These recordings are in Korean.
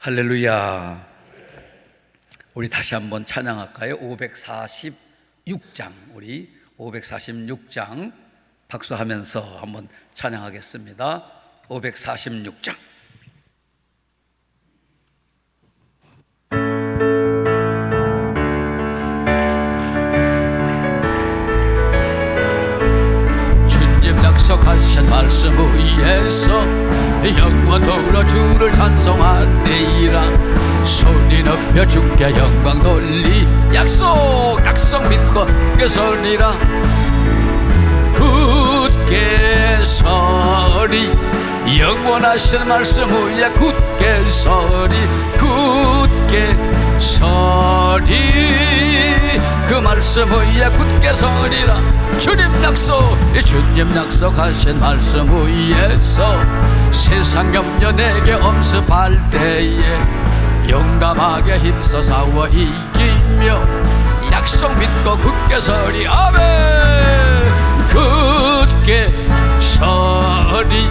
할렐루야. 우리 다시 한번 찬양할까요? 546장, 우리 546장 박수하면서 한번 찬양하겠습니다. 546장. 주님 약속하신 말씀 위에서 영원토록 주를 찬송하리라. 소리 높여 주께 영광 돌리 약속 믿고 굳게 서리라. 굳게 서리 영원하신 말씀 위에 굳게 서리. 굳게 서리 그 말씀 위에 굳게 서리라. 주님 약속하신 말씀 위에서 세상 염려 내게 엄습할 때에 용감하게 힘써 싸워 이기며 약속 믿고 굳게 서리. 아멘. 굳게 서리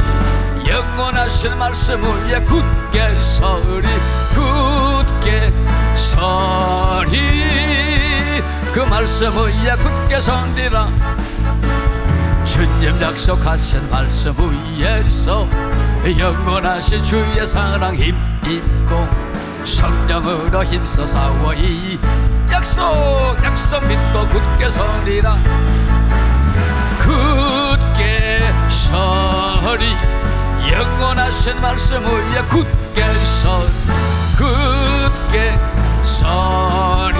영원하신 말씀 위에 굳게 서리. 굳게 서리 그 말씀 위에 굳게 서리라. 주님 약속하신 말씀 위에서 영원하신 주의 사랑 힘입고 성령으로 힘써 싸워 이 약속 믿고 굳게 서리라. 굳게 서리 영원하신 말씀 위에 굳게 서리. 굳게 서리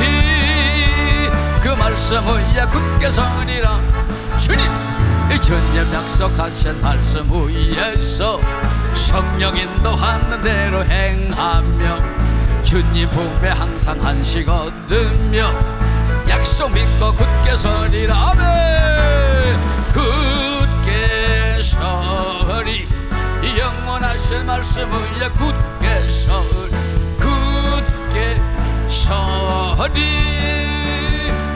그 말씀 위에 굳게 서리라. 주님 약속하신 말씀 위에서 성령 인도하는 대로 행하며 주님 품에 항상 한식 얻으며 약속 믿고 굳게 서리라. 아멘. 굳게 서리 영원하신 말씀 위에 굳게 서리. 굳게 서리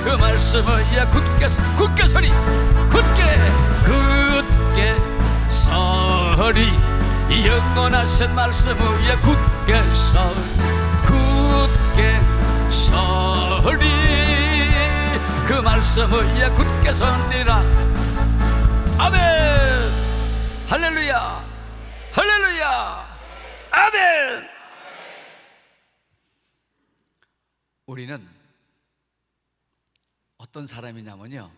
그 말씀 위에 굳게 서리. 굳게 서리 영원하신 말씀 위에 굳게 서리. 굳게 서리 그 말씀 위에 굳게 서리라. 아멘. 할렐루야. 할렐루야. 아멘. 우리는 어떤 사람이냐면요,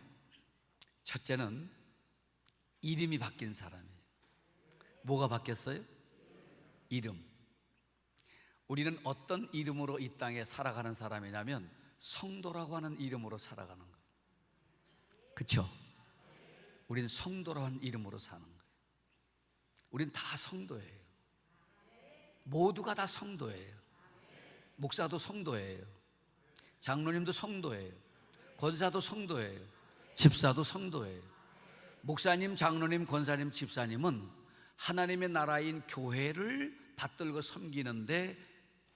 첫째는 이름이 바뀐 사람이에요. 뭐가 바뀌었어요? 이름. 우리는 어떤 이름으로 이 땅에 살아가는 사람이냐면 성도라고 하는 이름으로 살아가는 거예요. 그렇죠? 우리는 성도라고 하는 이름으로 사는 거예요. 우리는 다 성도예요. 모두가 다 성도예요. 목사도 성도예요. 장로님도 성도예요. 권사도 성도예요. 집사도 성도예요. 목사님, 장로님, 권사님, 집사님은 하나님의 나라인 교회를 받들고 섬기는데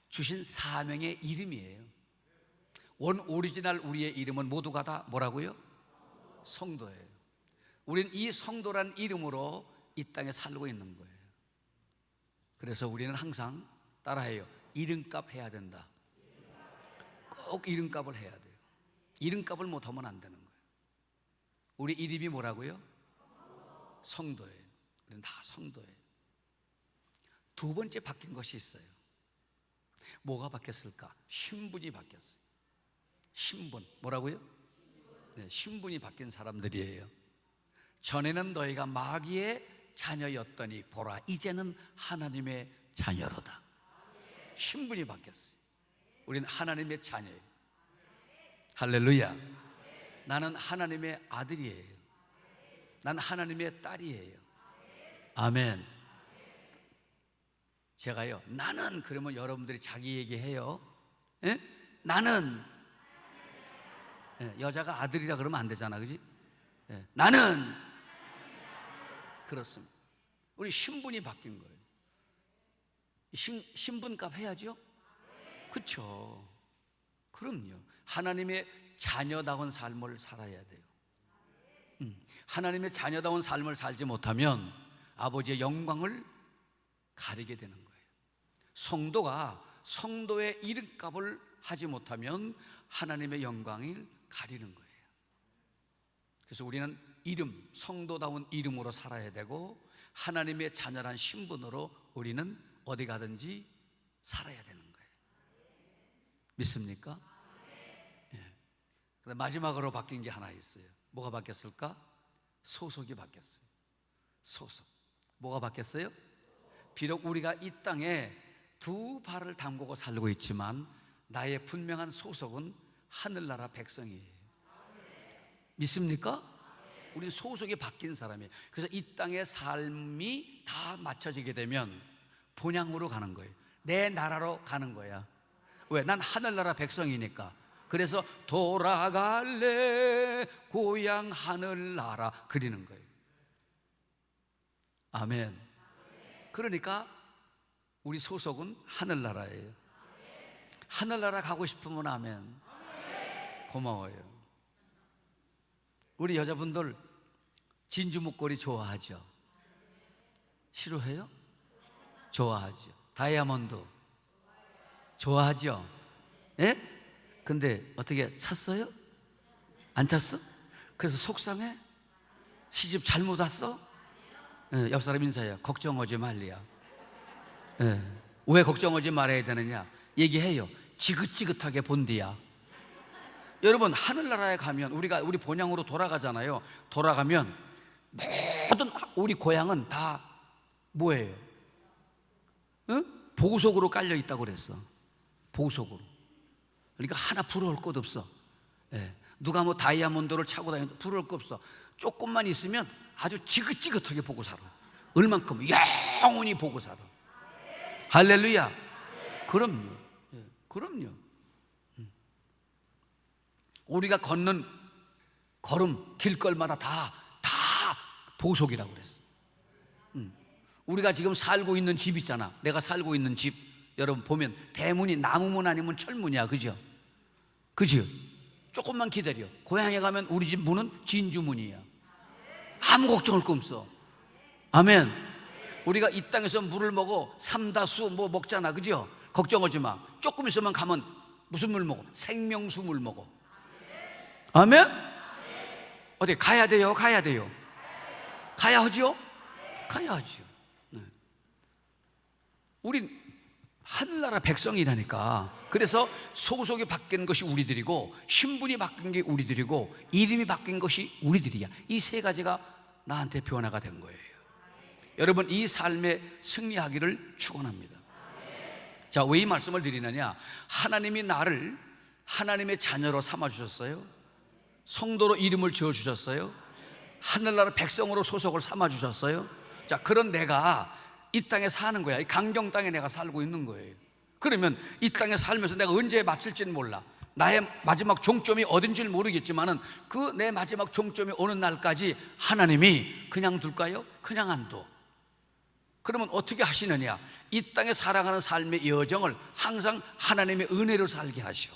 주신 사명의 이름이에요. 원 오리지널 우리의 이름은 모두가 다 뭐라고요? 성도예요. 우리는 이 성도란 이름으로 이 땅에 살고 있는 거예요. 그래서 우리는 항상 따라해요. 이름값 해야 된다. 꼭 이름값을 해야 돼요. 이름값을 못하면 안 되는 거예요. 우리 이름이 뭐라고요? 성도예요. 우리는 다 성도예요. 두 번째 바뀐 것이 있어요. 뭐가 바뀌었을까? 신분이 바뀌었어요. 신분. 뭐라고요? 네, 신분이 바뀐 사람들이에요. 전에는 너희가 마귀의 자녀였더니 보라 이제는 하나님의 자녀로다. 신분이 바뀌었어요. 우리는 하나님의 자녀예요. 할렐루야. 나는 하나님의 아들이에요. 나는 하나님의 딸이에요. 아멘. 제가요, 나는 그러면 여러분들이 자기 얘기해요. 에? 나는 여자가 아들이라 그러면 안 되잖아, 그지? 나는 그렇습니다. 우리 신분이 바뀐 거예요. 신분값 해야죠. 그렇죠. 그럼요. 하나님의 자녀다운 삶을 살아야 돼요. 하나님의 자녀다운 삶을 살지 못하면 아버지의 영광을 가리게 되는 거예요. 성도가 성도의 이름값을 하지 못하면 하나님의 영광을 가리는 거예요. 그래서 우리는 이름, 성도다운 이름으로 살아야 되고 하나님의 자녀란 신분으로 우리는 어디 가든지 살아야 되는 거예요. 믿습니까? 예. 마지막으로 바뀐 게 하나 있어요. 뭐가 바뀌었을까? 소속이 바뀌었어요. 소속. 뭐가 바뀌었어요? 비록 우리가 이 땅에 두 발을 담그고 살고 있지만 나의 분명한 소속은 하늘나라 백성이에요. 믿습니까? 우리 소속이 바뀐 사람이에요. 그래서 이 땅의 삶이 다 맞춰지게 되면 본향으로 가는 거예요. 내 나라로 가는 거야. 왜? 난 하늘나라 백성이니까. 그래서 돌아갈래 고향 하늘나라 그리는 거예요. 아멘. 그러니까 우리 소속은 하늘나라예요. 하늘나라 가고 싶으면 아멘. 고마워요. 우리 여자분들 진주 목걸이 좋아하죠? 싫어해요? 좋아하죠. 다이아몬드 좋아하죠? 예? 근데 어떻게 찾어요? 안 찾어? 그래서 속상해? 시집 잘못 왔어? 예, 옆 사람 인사해요. 걱정하지 말리야. 예. 왜 걱정하지 말아야 되느냐? 얘기해요. 지긋지긋하게 본디야. 여러분, 하늘나라에 가면 우리 본향으로 돌아가잖아요. 돌아가면 모든 우리 고향은 다 뭐예요? 보석으로 깔려 있다고 그랬어. 보석으로. 그러니까 하나 부러울 것 없어. 예. 누가 뭐 다이아몬드를 차고 다니는데 부러울 것 없어. 조금만 있으면 아주 지긋지긋하게 보고 살아. 얼만큼 영원히 보고 살아. 할렐루야. 그럼요. 예. 그럼요. 우리가 걷는 걸음 길거리마다 다 보석이라고 그랬어. 우리가 지금 살고 있는 집 있잖아. 내가 살고 있는 집 여러분 보면 대문이 나무문 아니면 철문이야. 그죠? 그죠? 조금만 기다려. 고향에 가면 우리 집 문은 진주문이야. 아무 걱정할 거 없어. 아멘. 우리가 이 땅에서 물을 먹어 삼다수 뭐 먹잖아. 그죠? 걱정하지 마. 조금 있으면 가면 무슨 물 먹어? 생명수 물 먹어. 아멘? 어디 가야 돼요? 가야 돼요? 가야 하죠? 가야 하죠. 네. 우린 하늘나라 백성이라니까. 그래서 소속이 바뀐 것이 우리들이고 신분이 바뀐 게 우리들이고 이름이 바뀐 것이 우리들이야. 이 세 가지가 나한테 변화가 된 거예요. 여러분, 이 삶에 승리하기를 축원합니다. 자, 왜 이 말씀을 드리느냐? 하나님이 나를 하나님의 자녀로 삼아주셨어요. 성도로 이름을 지어주셨어요. 하늘나라 백성으로 소속을 삼아주셨어요. 자, 그런 내가 이 땅에 사는 거야. 이 강경 땅에 내가 살고 있는 거예요. 그러면 이 땅에 살면서 내가 언제 마칠지는 몰라. 나의 마지막 종점이 어딘지를 모르겠지만은 그 내 마지막 종점이 오는 날까지 하나님이 그냥 둘까요? 그냥 안 둬. 그러면 어떻게 하시느냐? 이 땅에 살아가는 삶의 여정을 항상 하나님의 은혜로 살게 하시오.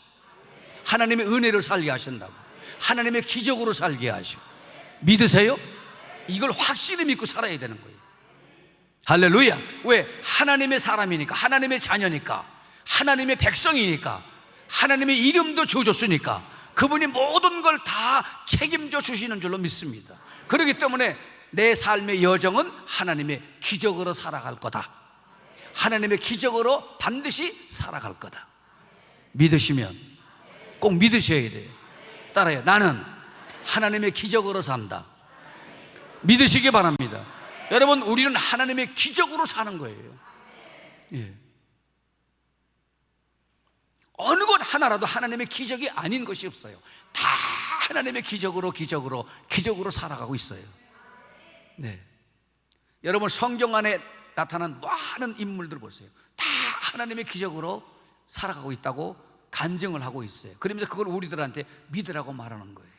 하나님의 은혜로 살게 하신다고. 하나님의 기적으로 살게 하시오. 믿으세요? 이걸 확실히 믿고 살아야 되는 거예요. 할렐루야. 왜? 하나님의 사람이니까, 하나님의 자녀니까, 하나님의 백성이니까, 하나님의 이름도 지어줬으니까 그분이 모든 걸 다 책임져 주시는 줄로 믿습니다. 그렇기 때문에 내 삶의 여정은 하나님의 기적으로 살아갈 거다. 하나님의 기적으로 반드시 살아갈 거다. 믿으시면 꼭 믿으셔야 돼요. 따라요. 나는 하나님의 기적으로 산다. 믿으시기 바랍니다. 여러분, 우리는 하나님의 기적으로 사는 거예요. 예. 어느 것 하나라도 하나님의 기적이 아닌 것이 없어요. 다 하나님의 기적으로 살아가고 있어요. 네. 여러분, 성경 안에 나타난 많은 인물들 보세요. 다 하나님의 기적으로 살아가고 있다고 간증을 하고 있어요. 그러면서 그걸 우리들한테 믿으라고 말하는 거예요.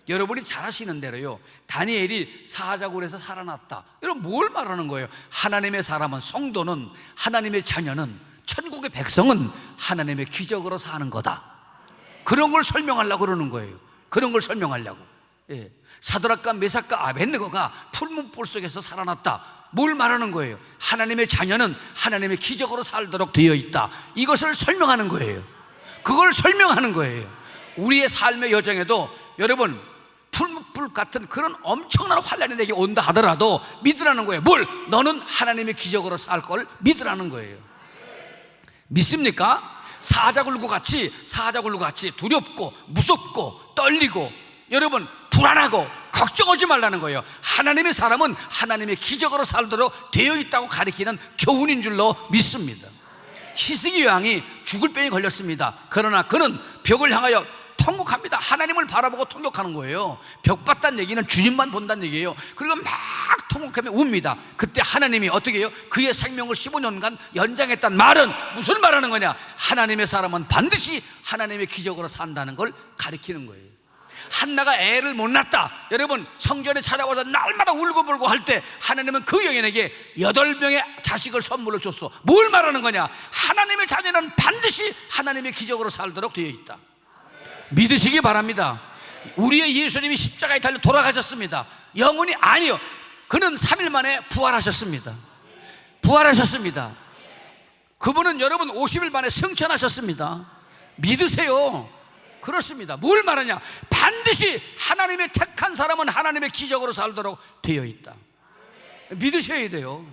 여러분이 잘 아시는 대로요, 다니엘이 사자굴에서 살아났다. 여러분, 뭘 말하는 거예요? 하나님의 사람은, 성도는, 하나님의 자녀는, 천국의 백성은 하나님의 기적으로 사는 거다. 그런 걸 설명하려고 그러는 거예요. 그런 걸 설명하려고. 사드락과 메삭과 아벳네고가 풀문불 속에서 살아났다. 뭘 말하는 거예요? 하나님의 자녀는 하나님의 기적으로 살도록 되어 있다. 이것을 설명하는 거예요. 그걸 설명하는 거예요. 우리의 삶의 여정에도 여러분 풀무불 같은 그런 엄청난 환란이 내게 온다 하더라도 믿으라는 거예요. 뭘? 너는 하나님의 기적으로 살 걸 믿으라는 거예요. 믿습니까? 사자굴구 같이 두렵고 무섭고 떨리고 여러분 불안하고 걱정하지 말라는 거예요. 하나님의 사람은 하나님의 기적으로 살도록 되어 있다고 가리키는 교훈인 줄로 믿습니다. 히스기 왕이 죽을 병에 걸렸습니다. 그러나 그는 벽을 향하여 통곡합니다. 하나님을 바라보고 통곡하는 거예요. 벽 봤다는 얘기는 주님만 본다는 얘기예요. 그리고 막 통곡하며 웁니다. 그때 하나님이 어떻게 해요? 그의 생명을 15년간 연장했다는 말은 무슨 말하는 거냐? 하나님의 사람은 반드시 하나님의 기적으로 산다는 걸 가리키는 거예요. 한나가 애를 못 낳았다. 여러분 성전에 찾아와서 날마다 울고불고 할 때 하나님은 그 여인에게 8명의 자식을 선물로 줬어. 뭘 말하는 거냐? 하나님의 자녀는 반드시 하나님의 기적으로 살도록 되어 있다. 믿으시기 바랍니다. 우리의 예수님이 십자가에 달려 돌아가셨습니다. 영원히 아니요, 그는 3일 만에 부활하셨습니다. 부활하셨습니다. 그분은 여러분 50일 만에 승천하셨습니다. 믿으세요. 그렇습니다. 뭘 말하냐? 반드시 하나님의 택한 사람은 하나님의 기적으로 살도록 되어 있다. 믿으셔야 돼요.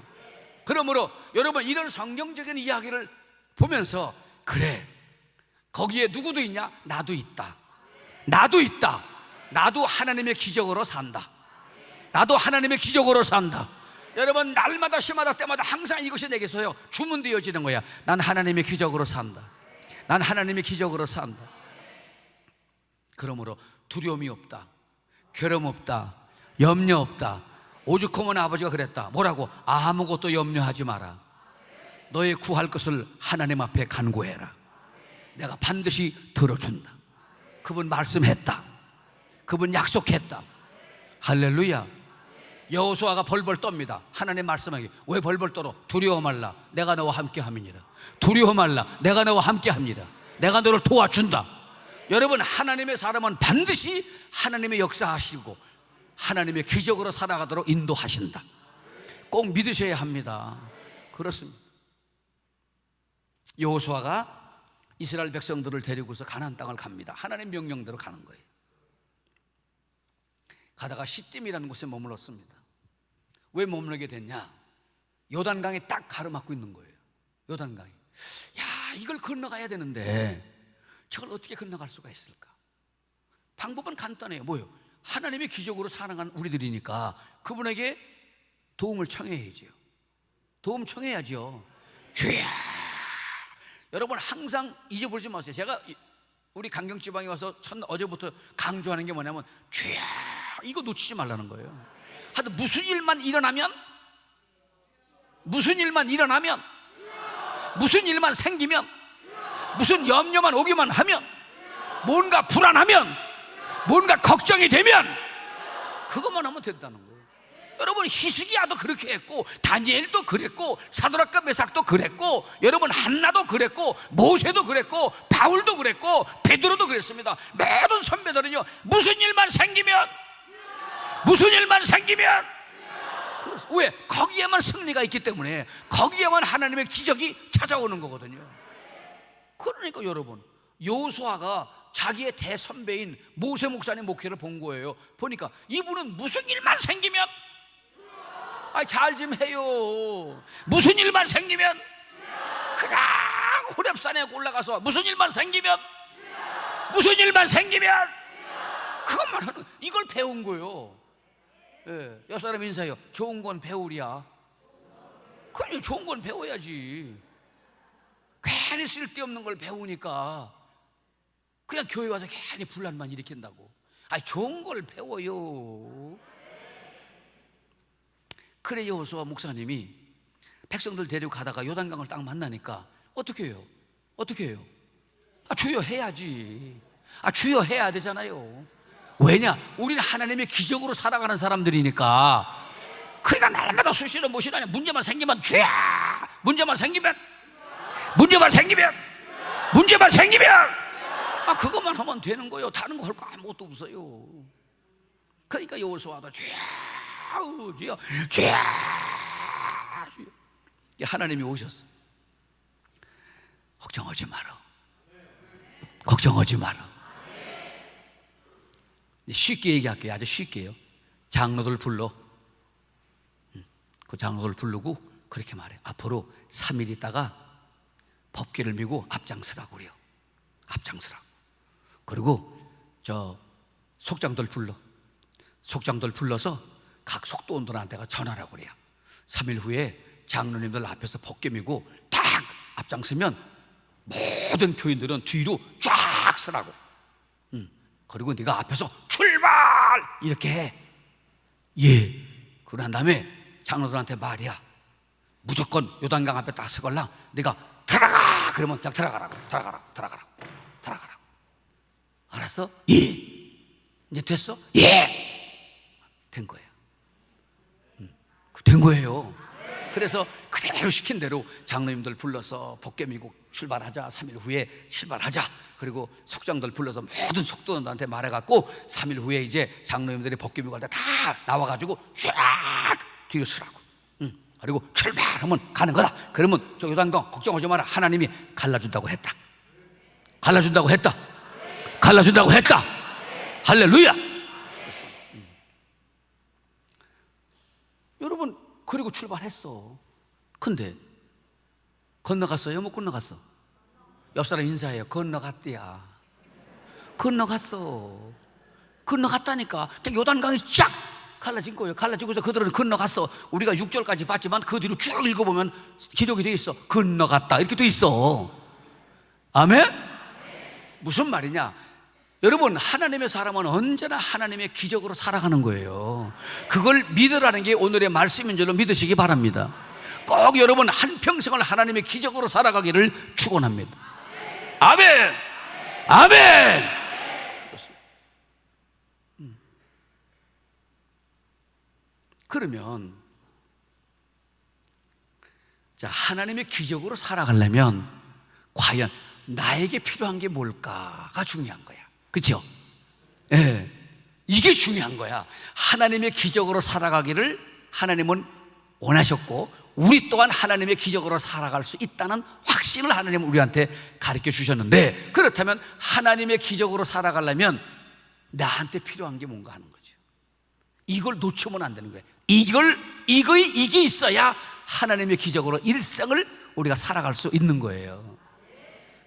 그러므로 여러분 이런 성경적인 이야기를 보면서 그래, 거기에 누구도 있냐? 나도 있다. 나도 있다. 나도 하나님의 기적으로 산다. 나도 하나님의 기적으로 산다. 여러분 날마다 시마다 때마다 항상 이것이 내게서요 주문되어지는 거야. 난 하나님의 기적으로 산다. 난 하나님의 기적으로 산다. 그러므로 두려움이 없다, 괴로움 없다, 염려 없다. 오죽하면 아버지가 그랬다. 뭐라고? 아무것도 염려하지 마라. 너의 구할 것을 하나님 앞에 간구해라. 내가 반드시 들어준다. 그분 말씀했다. 그분 약속했다. 할렐루야. 여호수아가 벌벌 떱니다. 하나님 말씀하기. 왜 벌벌 떨어? 두려워 말라. 내가 너와 함께 함이니라. 두려워 말라. 내가 너와 함께 합니다. 내가 너를 도와준다. 여러분 하나님의 사람은 반드시 하나님의 역사하시고 하나님의 기적으로 살아가도록 인도하신다. 꼭 믿으셔야 합니다. 그렇습니다. 여호수아가 이스라엘 백성들을 데리고서 가나안 땅을 갑니다. 하나님 명령대로 가는 거예요. 가다가 시딤이라는 곳에 머물렀습니다. 왜 머물게 됐냐? 요단강이 딱 가로막고 있는 거예요. 요단강이. 야, 이걸 건너가야 되는데 저걸 어떻게 건너갈 수가 있을까? 방법은 간단해요. 뭐요? 하나님의 기적으로 살아간 우리들이니까 그분에게 도움을 청해야죠. 도움 청해야죠. 주야. 여러분 항상 잊어버리지 마세요. 제가 우리 강경지방에 와서 어제부터 강조하는 게 뭐냐면 주야, 이거 놓치지 말라는 거예요. 하여튼 무슨 일만 일어나면 무슨 일만 생기면 무슨 염려만 오기만 하면 뭔가 불안하면 뭔가 걱정이 되면 그것만 하면 된다는 거예요. 여러분 히스기야도 그렇게 했고 다니엘도 그랬고 사드락과 메삭도 그랬고 여러분 한나도 그랬고 모세도 그랬고 바울도 그랬고 베드로도 그랬습니다. 모든 선배들은요 무슨 일만 생기면 왜? 거기에만 승리가 있기 때문에 거기에만 하나님의 기적이 찾아오는 거거든요. 그러니까 여러분 여호수아가 자기의 대선배인 모세 목사님 목회를 본 거예요. 보니까 이분은 무슨 일만 생기면 잘 좀 해요. 무슨 일만 생기면 그냥 호렙산에 올라가서 무슨 일만 생기면 그것만 하는, 이걸 배운 거예요. 예, 옆 사람 인사해요. 좋은 건 배우랴. 그래, 좋은 건 배워야지. 괜히 쓸데없는 걸 배우니까 그냥 교회 와서 괜히 분란만 일으킨다고. 좋은 걸 배워요. 그래 여호수아 목사님이 백성들 데리고 가다가 요단강을 딱 만나니까 어떻게 해요? 주여 해야지. 주여 해야 되잖아요. 왜냐? 우리는 하나님의 기적으로 살아가는 사람들이니까. 그러니까 날마다 수시로 모시다니 문제만 생기면 주야, 문제만 생기면 그것만 하면 되는 거예요. 다른 거 할 거 아무것도 없어요. 그러니까 여호수아도 주야. 하나님이 오셨어. 걱정하지 마라. 걱정하지 마라. 쉽게 얘기할게요. 아주 쉽게요. 장로들 불러. 그 장로들 부르고 그렇게 말해. 앞으로 3일 있다가 법궤를 메고 앞장서라고 그래요. 앞장서라고. 그리고 저 속장들 불러. 속장들 불러서 각 속도원들한테가 전하라고 그래요. 3일 후에 장로님들 앞에서 법궤 메고 딱 앞장서면 모든 교인들은 뒤로 쫙 서라고. 그리고 네가 앞에서 출발 이렇게 해. 예. 그러고 난 다음에 장로들한테 말이야. 무조건 요단강 앞에 딱 서걸랑 네가 들어가 그러면 그냥 들어가라고. 알았어? 예. 이제 됐어? 예. 된 거예요. 된 거예요. 그래서 그대로 시킨 대로 장로님들 불러서 법궤 메고 출발하자. 3일 후에 출발하자. 그리고 속장들 불러서 모든 속도원들한테 말해갖고 3일 후에 이제 장로님들이 법궤 메고 할 때 다 나와가지고 쫙 뒤로 서라고. 그리고 출발하면 가는 거다. 그러면 저 요단강 걱정하지 마라. 하나님이 갈라준다고 했다. 갈라준다고 했다. 갈라준다고 했다. 할렐루야. 여러분, 그리고 출발했어. 근데 건너갔어요? 못 건너갔어? 옆 사람 인사해요. 건너갔대야. 건너갔어. 건너갔다니까. 그냥 요단강이 쫙 갈라진 거예요. 갈라지고서 그들은 건너갔어. 우리가 6절까지 봤지만 그 뒤로 쭉 읽어보면 기록이 되어 있어. 건너갔다 이렇게 되어 있어. 아멘? 무슨 말이냐? 여러분, 하나님의 사람은 언제나 하나님의 기적으로 살아가는 거예요. 그걸 믿으라는 게 오늘의 말씀인 줄로 믿으시기 바랍니다. 꼭 여러분 한평생을 하나님의 기적으로 살아가기를 축원합니다. 아멘. 아멘. 그러면 자, 하나님의 기적으로 살아가려면 과연 나에게 필요한 게 뭘까가 중요한 거야. 그렇죠? 예, 이게 중요한 거야. 하나님의 기적으로 살아가기를 하나님은 원하셨고 우리 또한 하나님의 기적으로 살아갈 수 있다는 확신을 하나님은 우리한테 가르쳐 주셨는데, 그렇다면 하나님의 기적으로 살아가려면 나한테 필요한 게 뭔가 하는 거죠. 이걸 놓치면 안 되는 거예요. 이게 있어야 하나님의 기적으로 일생을 우리가 살아갈 수 있는 거예요.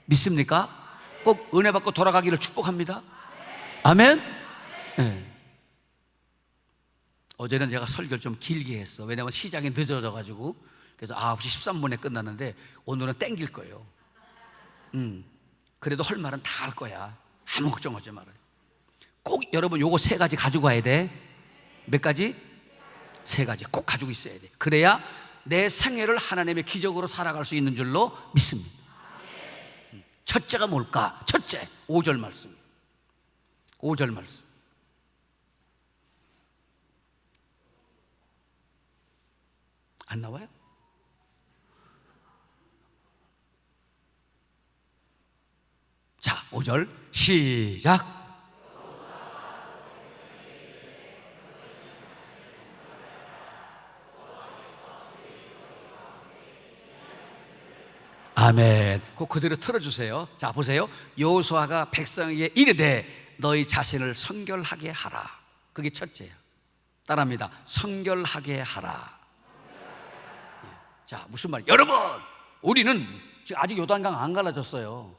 믿습니까? 꼭 은혜 받고 돌아가기를 축복합니다. 아멘. 네. 어제는 제가 설교를 좀 길게 했어. 왜냐하면 시장이 늦어져가지고. 그래서 9시 13분에 끝났는데 오늘은 땡길 거예요. 그래도 할 말은 다 할 거야. 아무 걱정하지 말아요. 꼭 여러분 요거 3가지 가지고 가야 돼. 몇 가지? 3가지 꼭 가지고 있어야 돼. 그래야 내 생애를 하나님의 기적으로 살아갈 수 있는 줄로 믿습니다. 첫째가 뭘까? 첫째, 5절 말씀. 5절 말씀. 안 나와요? 자, 5절 시작. 아멘. 그대로 틀어주세요. 자, 보세요. 여호수아가 백성에게 이르되 너희 자신을 성결하게 하라. 그게 첫째예요. 따라합니다. 성결하게 하라. 자, 무슨 말이에요? 여러분, 우리는 지금 아직 요단강 안 갈라졌어요.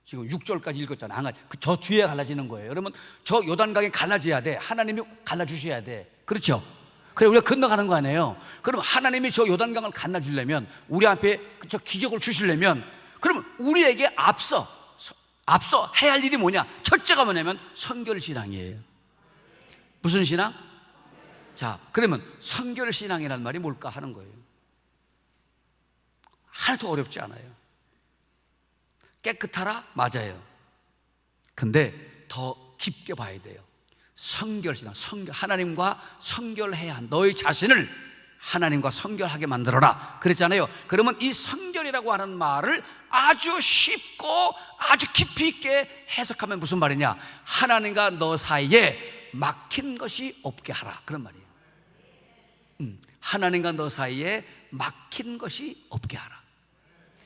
지금 6절까지 읽었잖아요. 안 갈라. 저 뒤에 갈라지는 거예요. 여러분, 저 요단강이 갈라져야 돼. 하나님이 갈라주셔야 돼. 그렇죠? 그래, 우리가 건너가는 거 아니에요. 그럼 하나님이 저 요단강을 갈라주려면, 우리 앞에 저 기적을 주시려면, 그러면 우리에게 앞서 해야 할 일이 뭐냐? 첫째가 뭐냐면 성결신앙이에요. 무슨 신앙? 자, 그러면 성결신앙이라는 말이 뭘까 하는 거예요. 하나도 어렵지 않아요. 깨끗하라? 맞아요. 근데 더 깊게 봐야 돼요. 성결신앙, 하나님과 성결해야 한 너희 자신을 하나님과 성결하게 만들어라 그랬잖아요. 그러면 이 성결이라고 하는 말을 아주 쉽고 아주 깊이 있게 해석하면 무슨 말이냐? 하나님과 너 사이에 막힌 것이 없게 하라, 그런 말이에요. 하나님과 너 사이에 막힌 것이 없게 하라.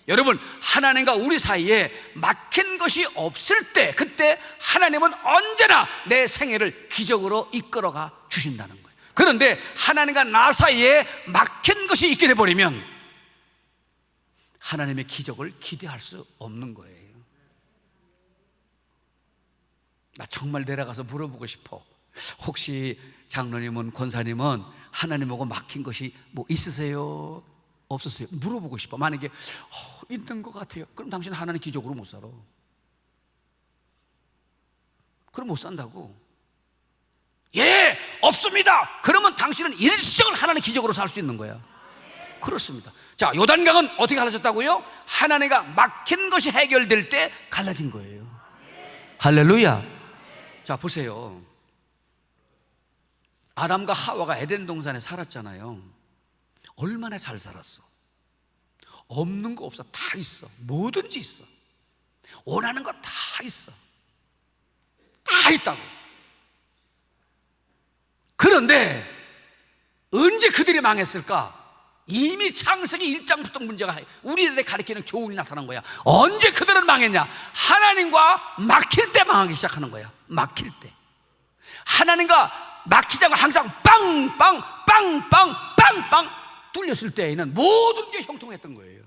여러분, 하나님과 우리 사이에 막힌 것이 없을 때, 그때 하나님은 언제나 내 생애를 기적으로 이끌어가 주신다는 거예요. 그런데 하나님과 나 사이에 막힌 것이 있게 돼버리면 하나님의 기적을 기대할 수 없는 거예요. 나 정말 내려가서 물어보고 싶어. 혹시 장로님은, 권사님은 하나님하고 막힌 것이 뭐 있으세요? 없었어요? 물어보고 싶어. 만약에 있는 것 같아요. 그럼 당신 하나님 기적으로 못 살아. 그럼 못 산다고. 예, 없습니다. 그러면 당신은 일생을 하나님 기적으로 살 수 있는 거야. 그렇습니다. 자, 요단강은 어떻게 갈라졌다고요? 하나님과 막힌 것이 해결될 때 갈라진 거예요. 할렐루야. 자, 보세요. 아담과 하와가 에덴 동산에 살았잖아요. 얼마나 잘 살았어. 없는 거 없어. 다 있어. 뭐든지 있어. 원하는 거 다 있어. 다 있다고. 그런데 언제 그들이 망했을까? 이미 창세기 1장부터 문제가 우리들에게 가르치는 교훈이 나타난 거야. 언제 그들은 망했냐? 하나님과 막힐 때 망하기 시작하는 거야. 막힐 때. 하나님과 막히자고 항상 빵빵 빵빵 빵빵 뚫렸을 때에는 모든 게 형통했던 거예요.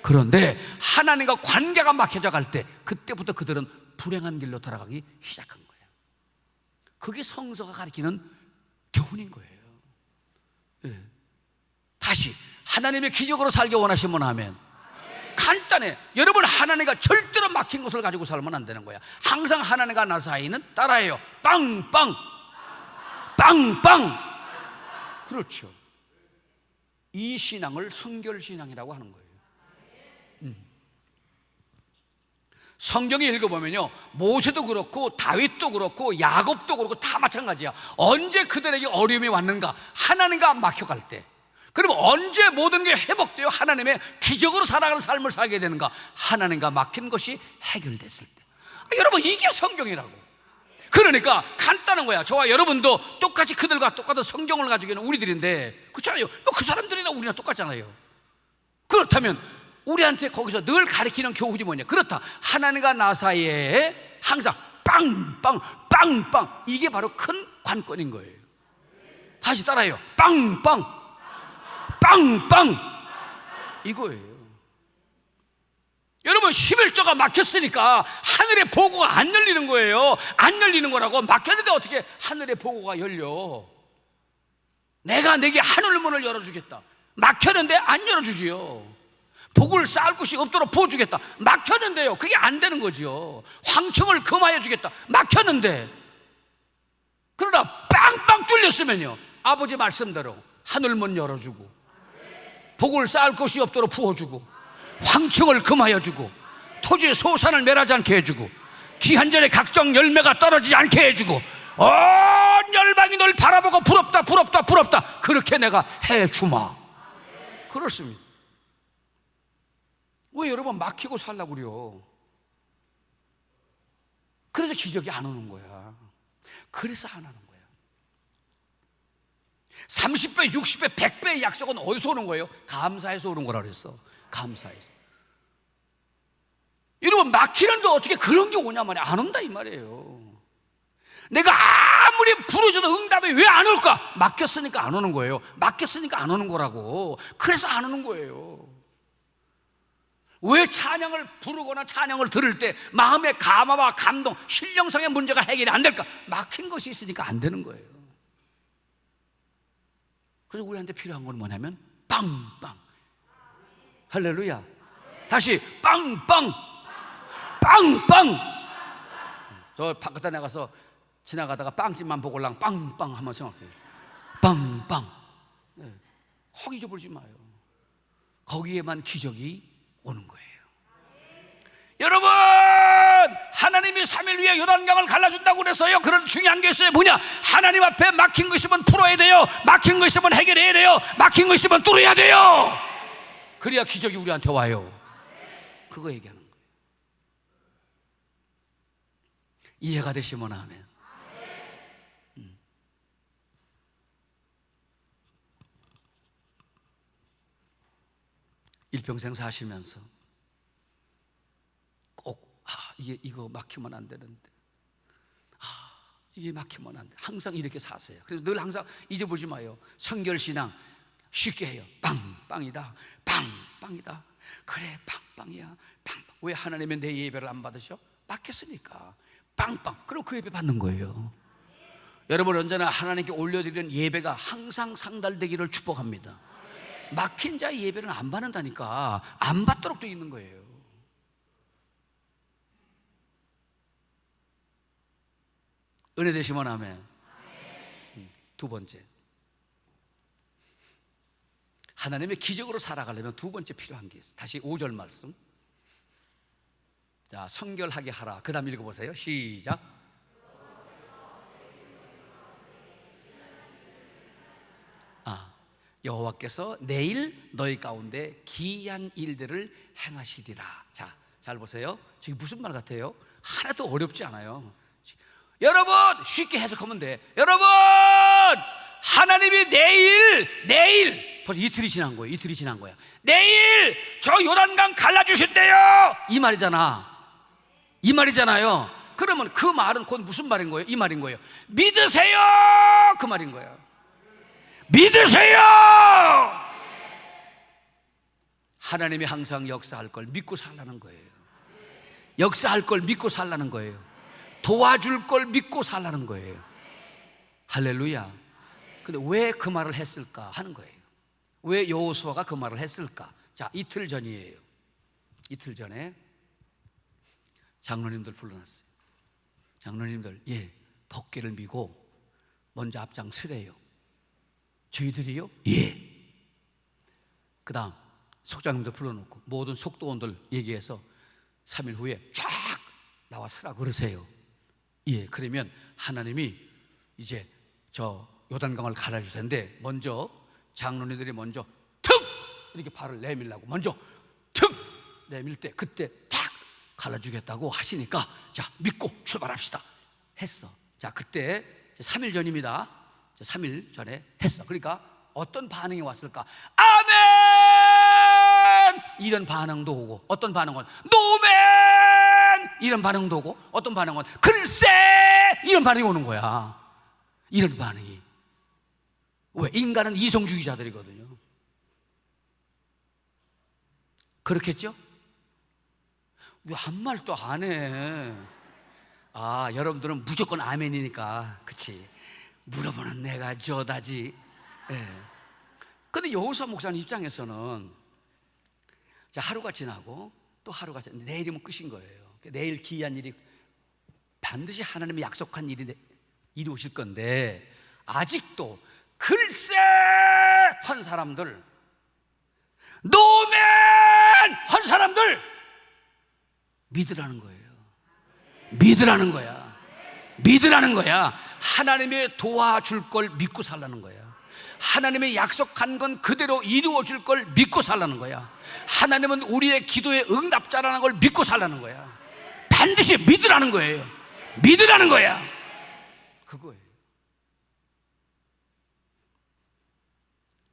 그런데 하나님과 관계가 막혀져 갈 때, 그때부터 그들은 불행한 길로 돌아가기 시작한 거예요. 그게 성서가 가르치는 교훈인 거예요. 예. 다시 하나님의 기적으로 살기 원하시면 하면 간단해. 여러분, 하나님과 절대로 막힌 것을 가지고 살면 안 되는 거야. 항상 하나님과 나 사이는 따라해요. 빵빵 빵빵. 그렇죠. 이 신앙을 성결신앙이라고 하는 거예요. 성경에 읽어보면요, 모세도 그렇고 다윗도 그렇고 야곱도 그렇고 다 마찬가지야. 언제 그들에게 어려움이 왔는가? 하나님과 막혀갈 때. 그럼 언제 모든 게 회복되어 하나님의 기적으로 살아가는 삶을 살게 되는가? 하나님과 막힌 것이 해결됐을 때. 여러분, 이게 성경이라고. 그러니까 간단한 거야. 저와 여러분도 똑같이 그들과 똑같은 성경을 가지고 있는 우리들인데, 그렇잖아요. 그 사람들이나 우리나 똑같잖아요. 그렇다면 우리한테 거기서 늘 가르치는 교훈이 뭐냐? 그렇다. 하나님과 나 사이에 항상 빵빵 빵빵. 이게 바로 큰 관건인 거예요. 다시 따라해요. 빵빵 빵빵. 이거예요. 여러분, 11조가 막혔으니까 하늘의 보고가 안 열리는 거예요. 안 열리는 거라고. 막혔는데 어떻게 하늘의 보고가 열려? 내가 내게 하늘 문을 열어주겠다. 막혔는데 안 열어주지요. 복을 쌓을 곳이 없도록 부어주겠다. 막혔는데요, 그게 안 되는 거죠. 황청을 금하여 주겠다. 막혔는데. 그러나 빵빵 뚫렸으면요, 아버지 말씀대로 하늘문 열어주고, 복을 쌓을 곳이 없도록 부어주고, 황청을 금하여 주고, 토지의 소산을 멸하지 않게 해주고, 기한전에 각종 열매가 떨어지지 않게 해주고, 온 열방이 널 바라보고 부럽다 부럽다 부럽다, 그렇게 내가 해주마. 그렇습니다. 왜 여러분 막히고 살라고 그래요? 그래서 기적이 안 오는 거야. 그래서 안 하는 거야. 30배, 60배, 100배의 약속은 어디서 오는 거예요? 감사해서 오는 거라 그랬어. 감사해서. 여러분, 막히는데 어떻게 그런 게 오냐 말이야. 안 온다 이 말이에요. 내가 아무리 부르짖어도 응답이 왜 안 올까? 막혔으니까 안 오는 거예요. 막혔으니까 안 오는 거라고. 그래서 안 오는 거예요. 왜 찬양을 부르거나 찬양을 들을 때 마음의 감화와 감동, 신령성의 문제가 해결이 안 될까? 막힌 것이 있으니까 안 되는 거예요. 그래서 우리한테 필요한 건 뭐냐면 빵빵. 할렐루야. 다시 빵빵 빵빵. 저 바깥에 나가서 지나가다가 빵집만 보고 랑 빵빵 한번 생각해요. 빵빵. 네. 허기 줘버리지 마요. 거기에만 기적이 오는 거예요. 여러분, 하나님이 3일 위에 요단강을 갈라준다고 그랬어요. 그런 중요한 게 있어요. 뭐냐? 하나님 앞에 막힌 거 있으면 풀어야 돼요. 막힌 거 있으면 해결해야 돼요. 막힌 거 있으면 뚫어야 돼요. 그래야 기적이 우리한테 와요. 그거 얘기하는 거예요. 이해가 되시면 하면. 일평생 사시면서 꼭 이거 막히면 안 되는데, 이게 막히면 안 돼. 항상 이렇게 사세요. 그래서 늘 항상 잊어보지 마요. 성결신앙 쉽게 해요. 빵빵이다, 빵빵이다. 그래, 빵빵이야, 빵빵. 왜 하나님은 내 예배를 안 받으셔? 막혔으니까. 빵빵. 그럼 그 예배 받는 거예요. 여러분, 언제나 하나님께 올려드리는 예배가 항상 상달되기를 축복합니다. 막힌 자의 예배는 안 받는다니까. 안 받도록 돼 있는 거예요. 은혜 되시면 아멘. 두 번째, 하나님의 기적으로 살아가려면 두 번째 필요한 게 있어요. 다시 5절 말씀. 자, 성결하게 하라. 그 다음 읽어보세요. 시작. 여호와께서 내일 너희 가운데 기이한 일들을 행하시리라. 자, 잘 보세요. 저게 무슨 말 같아요? 하나도 어렵지 않아요. 여러분, 쉽게 해석하면 돼. 여러분, 하나님이 내일 벌써 이틀이 지난 거예요. 이틀이 지난 거야. 내일 저 요단강 갈라주신대요. 이 말이잖아. 이 말이잖아요. 그러면 그 말은 곧 무슨 말인 거예요? 이 말인 거예요. 믿으세요. 그 말인 거예요. 믿으세요. 하나님이 항상 역사할 걸 믿고 살라는 거예요. 역사할 걸 믿고 살라는 거예요. 도와줄 걸 믿고 살라는 거예요. 할렐루야. 근데 왜 그 말을 했을까 하는 거예요. 왜 여호수아가 그 말을 했을까? 자, 이틀 전이에요. 이틀 전에 장로님들 불러놨어요. 장로님들, 법궤를 미고 먼저 앞장서래요. 저희들이요? 그 다음 속장님들 불러놓고 모든 속도원들 얘기해서 3일 후에 쫙 나와 서라 그러세요. 그러면 하나님이 이제 저 요단강을 갈아줄 텐데, 먼저 장로님들이 먼저 툭 이렇게 발을 내밀라고 먼저 툭 내밀 때 그때 탁 갈아주겠다고 하시니까, 자, 믿고 출발합시다 했어. 자, 그때 3일 전입니다. 3일 전에 했어. 그러니까 어떤 반응이 왔을까? 아멘! 이런 반응도 오고, 어떤 반응은 노멘! 이런 반응도 오고, 어떤 반응은 글쎄! 이런 반응이 오는 거야. 이런 반응이. 왜? 인간은 이성주의자들이거든요. 그렇겠죠? 왜 한 말도 안 해? 여러분들은 무조건 아멘이니까, 그치? 물어보는 내가 저다지. 근데 여호수아 목사님 입장에서는, 자, 하루가 지나고 또 하루가 지나고 내일이면 끝인 거예요. 내일 기이한 일이 반드시 하나님이 약속한 일이 이루어질 건데, 아직도 글쎄 한 사람들, 노멘 한 사람들 믿으라는 거예요. 믿으라는 거야. 믿으라는 거야. 하나님의 도와줄 걸 믿고 살라는 거야. 하나님의 약속한 건 그대로 이루어질 걸 믿고 살라는 거야. 하나님은 우리의 기도의 응답자라는 걸 믿고 살라는 거야. 반드시 믿으라는 거예요. 믿으라는 거야. 그거예요.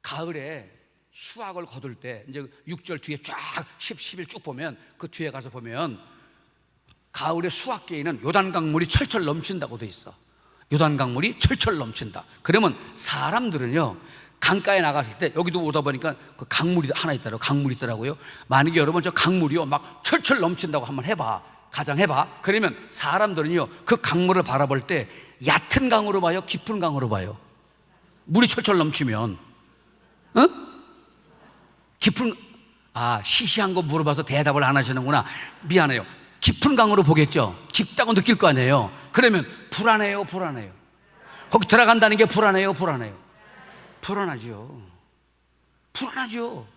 가을에 수확을 거둘 때, 이제 6절 뒤에 쫙 10일 쭉 보면, 그 뒤에 가서 보면 가을에 수확기에는 요단강물이 철철 넘친다고 돼 있어. 요단강물이 철철 넘친다. 그러면 사람들은요, 강가에 나갔을 때, 여기도 오다 보니까 그 강물이 하나 있더라고요. 강물이 있더라고요. 만약에 여러분 저 강물이요 막 철철 넘친다고 한번 해봐. 가정해봐. 그러면 사람들은요 그 강물을 바라볼 때 얕은 강으로 봐요? 깊은 강으로 봐요? 물이 철철 넘치면 깊은, 시시한 거 물어봐서 대답을 안 하시는구나. 미안해요. 깊은 강으로 보겠죠. 깊다고 느낄 거 아니에요. 그러면 불안해요, 불안해요? 거기 들어간다는 게 불안해요, 불안해요? 불안하죠. 불안하죠.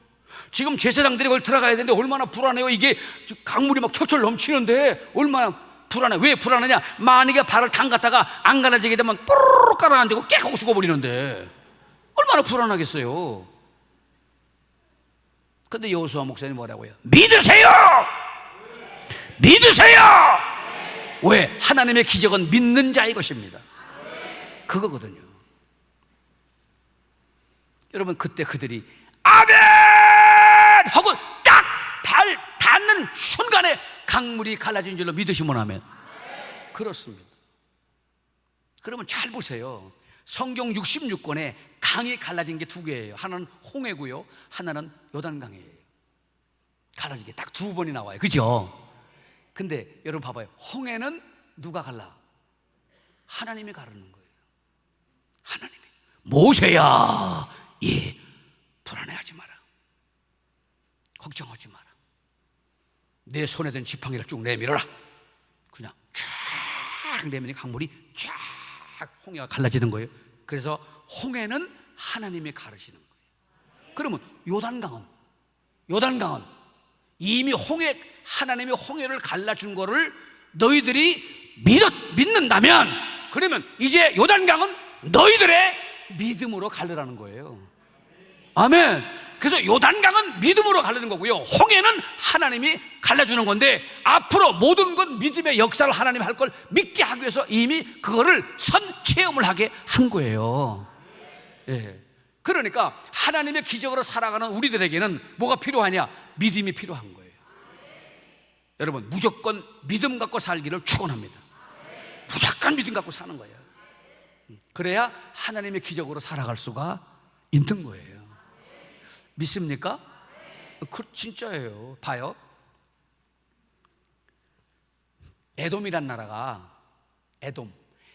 지금 제사장들이 거기 들어가야 되는데 얼마나 불안해요. 이게 강물이 막 철철 넘치는데 얼마나 불안해. 왜 불안하냐? 만약에 발을 담갔다가 안 갈라지게 되면 뽀로로 깔아앉고 깨고 죽어버리는데 얼마나 불안하겠어요. 근데 여호수아 목사님 뭐라고요? 믿으세요! 믿으세요! 왜? 하나님의 기적은 믿는 자의 것입니다. 그거거든요. 여러분, 그때 그들이 아멘! 하고 강물이 갈라진 줄로 믿으시면 하면 그렇습니다. 그러면 잘 보세요. 성경 66권에 강이 갈라진 게 두 개예요. 하나는 홍해고요, 하나는 요단강이에요. 갈라진 게 딱 두 번이 나와요. 그죠? 근데 여러분 봐봐요. 홍해는 누가 갈라? 하나님이 가르는 거예요. 하나님이. 모세야, 예, 불안해하지 마라, 걱정하지 마라, 내 손에 든 지팡이를 쭉 내밀어라. 그냥 쫙 내미니까 강물이 쫙 홍해가 갈라지는 거예요. 그래서 홍해는 하나님이 가르시는 거예요. 그러면 요단강은 이미 하나님이 홍해를 갈라준 거를 너희들이 믿는다면, 그러면 이제 요단강은 너희들의 믿음으로 갈르라는 거예요. 아멘. 그래서 요단강은 믿음으로 갈르는 거고요, 홍해는 하나님이 갈라주는 건데, 앞으로 모든 건 믿음의 역사를 하나님이 할 걸 믿게 하기 위해서 이미 그거를 선체험을 하게 한 거예요. 예. 그러니까 하나님의 기적으로 살아가는 우리들에게는 뭐가 필요하냐? 믿음이 필요한 거예요. 여러분, 무조건 믿음 갖고 살기를 축원합니다. 무조건 믿음 갖고 사는 거예요. 그래야 하나님의 기적으로 살아갈 수가 있는 거예요. 믿습니까? 진짜예요. 봐요. 에돔이란 나라가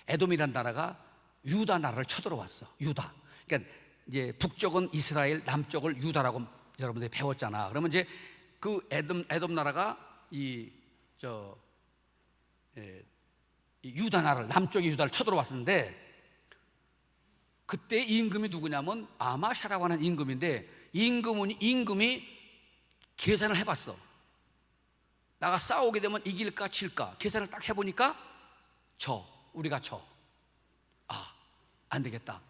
에돔이란 나라가 유다 나라를 쳐들어왔어. 유다. 그러니까 이제 북쪽은 이스라엘, 남쪽을 유다라고 여러분들이 배웠잖아. 그러면 이제 그 에돔 나라가 이 유다 나라를, 남쪽의 유다를 쳐들어왔는데, 그때 임금이 누구냐면 아마샤라고 하는 임금인데, 임금이 계산을 해봤어. 나가 싸우게 되면 이길까 질까 계산을 딱 해보니까 우리가 안 되겠다,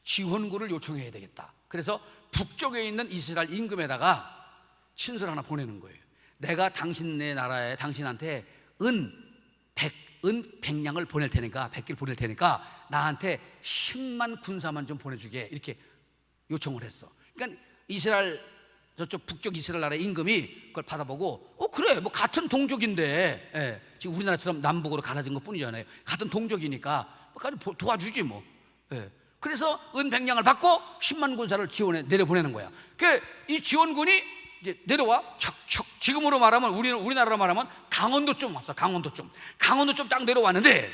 지원군을 요청해야 되겠다. 그래서 북쪽에 있는 이스라엘 임금에다가 친서를 하나 보내는 거예요. 내가 당신네 나라에 당신한테 은 100냥을 보낼 테니까, 100개를 보낼 테니까 나한테 10만 군사만 좀 보내주게, 이렇게 요청을 했어. 그러니까 이스라엘, 저쪽 북쪽 이스라엘 나라의 임금이 그걸 받아보고, 그래, 뭐 같은 동족인데, 예, 지금 우리나라처럼 남북으로 갈라진 것 뿐이잖아요. 같은 동족이니까 도와주지 뭐. 예. 그래서 은 100냥을 받고 10만 군사를 지원해 내려보내는 거야. 이 지원군이 이제 내려와 척척, 지금으로 말하면 우리나라로 말하면 강원도쯤 왔어. 강원도쯤 딱 내려왔는데,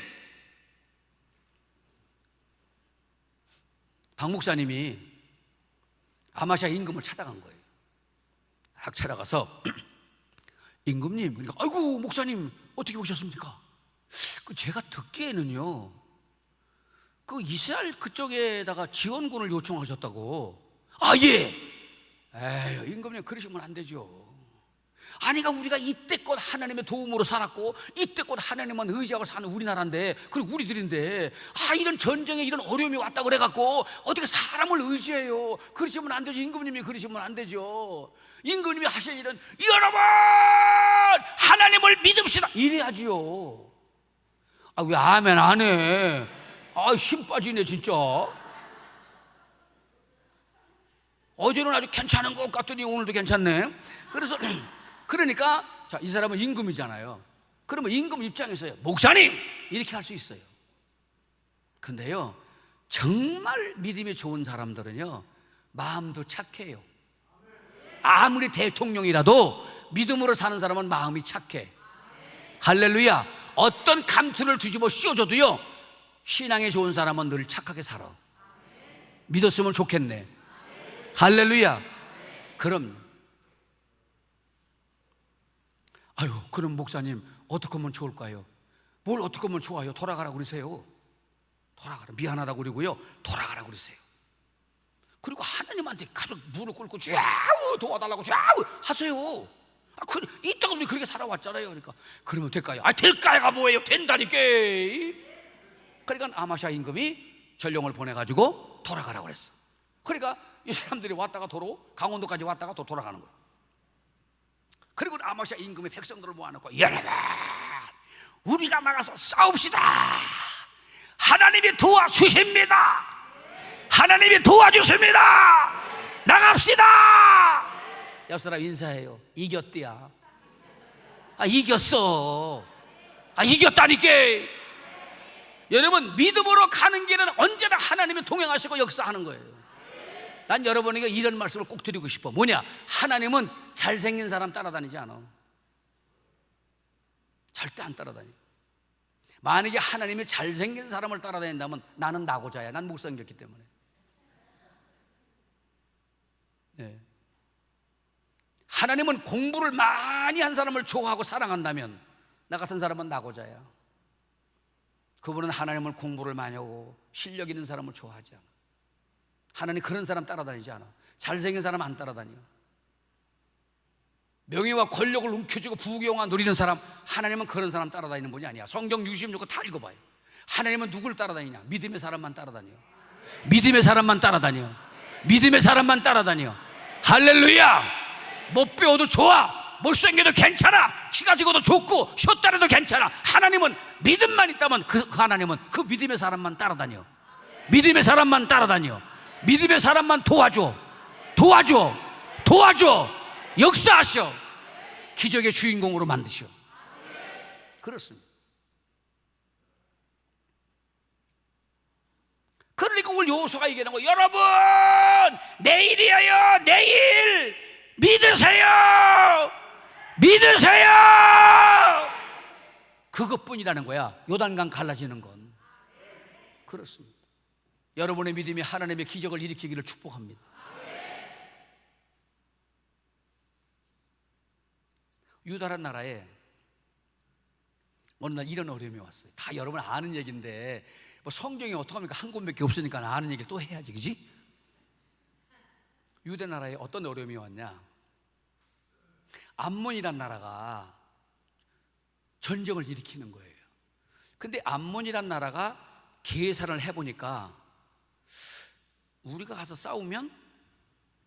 박 목사님이 아마샤 임금을 찾아간 거예요. 딱 찾아가서 임금님, 그러니까 아이고 목사님 어떻게 오셨습니까? 제가 듣기에는요, 그 이스라엘 그쪽에다가 지원군을 요청하셨다고. 예. 에휴, 임금님 그러시면 안 되죠. 아니가 우리가 이때껏 하나님의 도움으로 살았고 이때껏 하나님만 의지하고 사는 우리나라인데, 그리고 우리들인데, 이런 전쟁에 이런 어려움이 왔다 그래갖고 어떻게 사람을 의지해요? 그러시면 안 되죠. 임금님이 그러시면 안 되죠. 임금님이 하실 일은 여러분 하나님을 믿읍시다 이래야지요. 왜 아멘 안 해? 힘 빠지네 진짜. 어제는 아주 괜찮은 것 같더니 오늘도 괜찮네. 그러니까 이 사람은 임금이잖아요. 그러면 임금 입장에서요, 목사님 이렇게 할 수 있어요. 근데요, 정말 믿음이 좋은 사람들은요, 마음도 착해요. 아무리 대통령이라도 믿음으로 사는 사람은 마음이 착해. 할렐루야. 어떤 감투를 뒤집어 씌워줘도요, 신앙에 좋은 사람은 늘 착하게 살아. 믿었으면 좋겠네. 할렐루야. 그럼 그럼 목사님 어떻게 하면 좋을까요? 뭘 어떻게 하면 좋아요? 돌아가라고 그러세요. 돌아가라. 미안하다고 그러고요, 돌아가라고 그러세요. 그리고 하나님한테 가서 무릎 꿇고 좌우 도와달라고 좌우 하세요. 이따가 우리 그렇게 살아왔잖아요. 그러면 될까요? 될까요가 뭐예요? 된다니까. 그러니까 아마샤 임금이 전령을 보내가지고 돌아가라고 그랬어. 그러니까 이 사람들이 왔다가 강원도까지 왔다가 또 돌아가는 거예요. 그리고 아마샤 임금이 백성들을 모아놓고, 여러분 우리가 나가서 싸웁시다. 하나님이 도와주십니다. 하나님이 도와주십니다. 나갑시다. 옆 사람 인사해요. 이겼디야. 이겼어. 이겼다니까. 여러분, 믿음으로 가는 길은 언제나 하나님이 동행하시고 역사하는 거예요. 난 여러분에게 이런 말씀을 꼭 드리고 싶어. 뭐냐? 하나님은 잘생긴 사람 따라다니지 않아. 절대 안 따라다녀. 만약에 하나님이 잘생긴 사람을 따라다닌다면 나는 나고자야. 난 못생겼기 때문에. 네. 하나님은 공부를 많이 한 사람을 좋아하고 사랑한다면 나 같은 사람은 나고자야. 그분은 하나님을 공부를 많이 하고 실력 있는 사람을 좋아하지 않아. 하나님 그런 사람 따라다니지 않아. 잘생긴 사람 안 따라다녀. 명예와 권력을 움켜쥐고 부귀영화 누리는 사람, 하나님은 그런 사람 따라다니는 분이 아니야. 성경 66권 다 읽어봐요. 하나님은 누굴 따라다니냐? 믿음의 사람만 따라다녀. 믿음의 사람만 따라다녀. 믿음의 사람만 따라다녀. 할렐루야. 못 배워도 좋아, 못생겨도 괜찮아, 키가 지고도 좋고 숏다리도 괜찮아. 하나님은 믿음만 있다면 그 하나님은 그 믿음의 사람만 따라다녀. 믿음의 사람만 따라다녀. 믿음의 사람만 도와줘. 역사하셔. 기적의 주인공으로 만드셔. 그렇습니다. 그러니까 오늘 여호수아가 얘기하는 거예요. 여러분, 내일이에요. 내일 믿으세요. 그것뿐이라는 거야. 요단강 갈라지는 건. 그렇습니다. 여러분의 믿음이 하나님의 기적을 일으키기를 축복합니다. 유다란 나라에 어느 날 이런 어려움이 왔어요. 다 여러분 아는 얘기인데 뭐 성경이 어떡합니까? 한 권밖에 없으니까 아는 얘기를 또 해야지, 그지? 유대 나라에 어떤 어려움이 왔냐? 암몬이란 나라가 전쟁을 일으키는 거예요. 근데 암몬이란 나라가 계산을 해보니까 우리가 가서 싸우면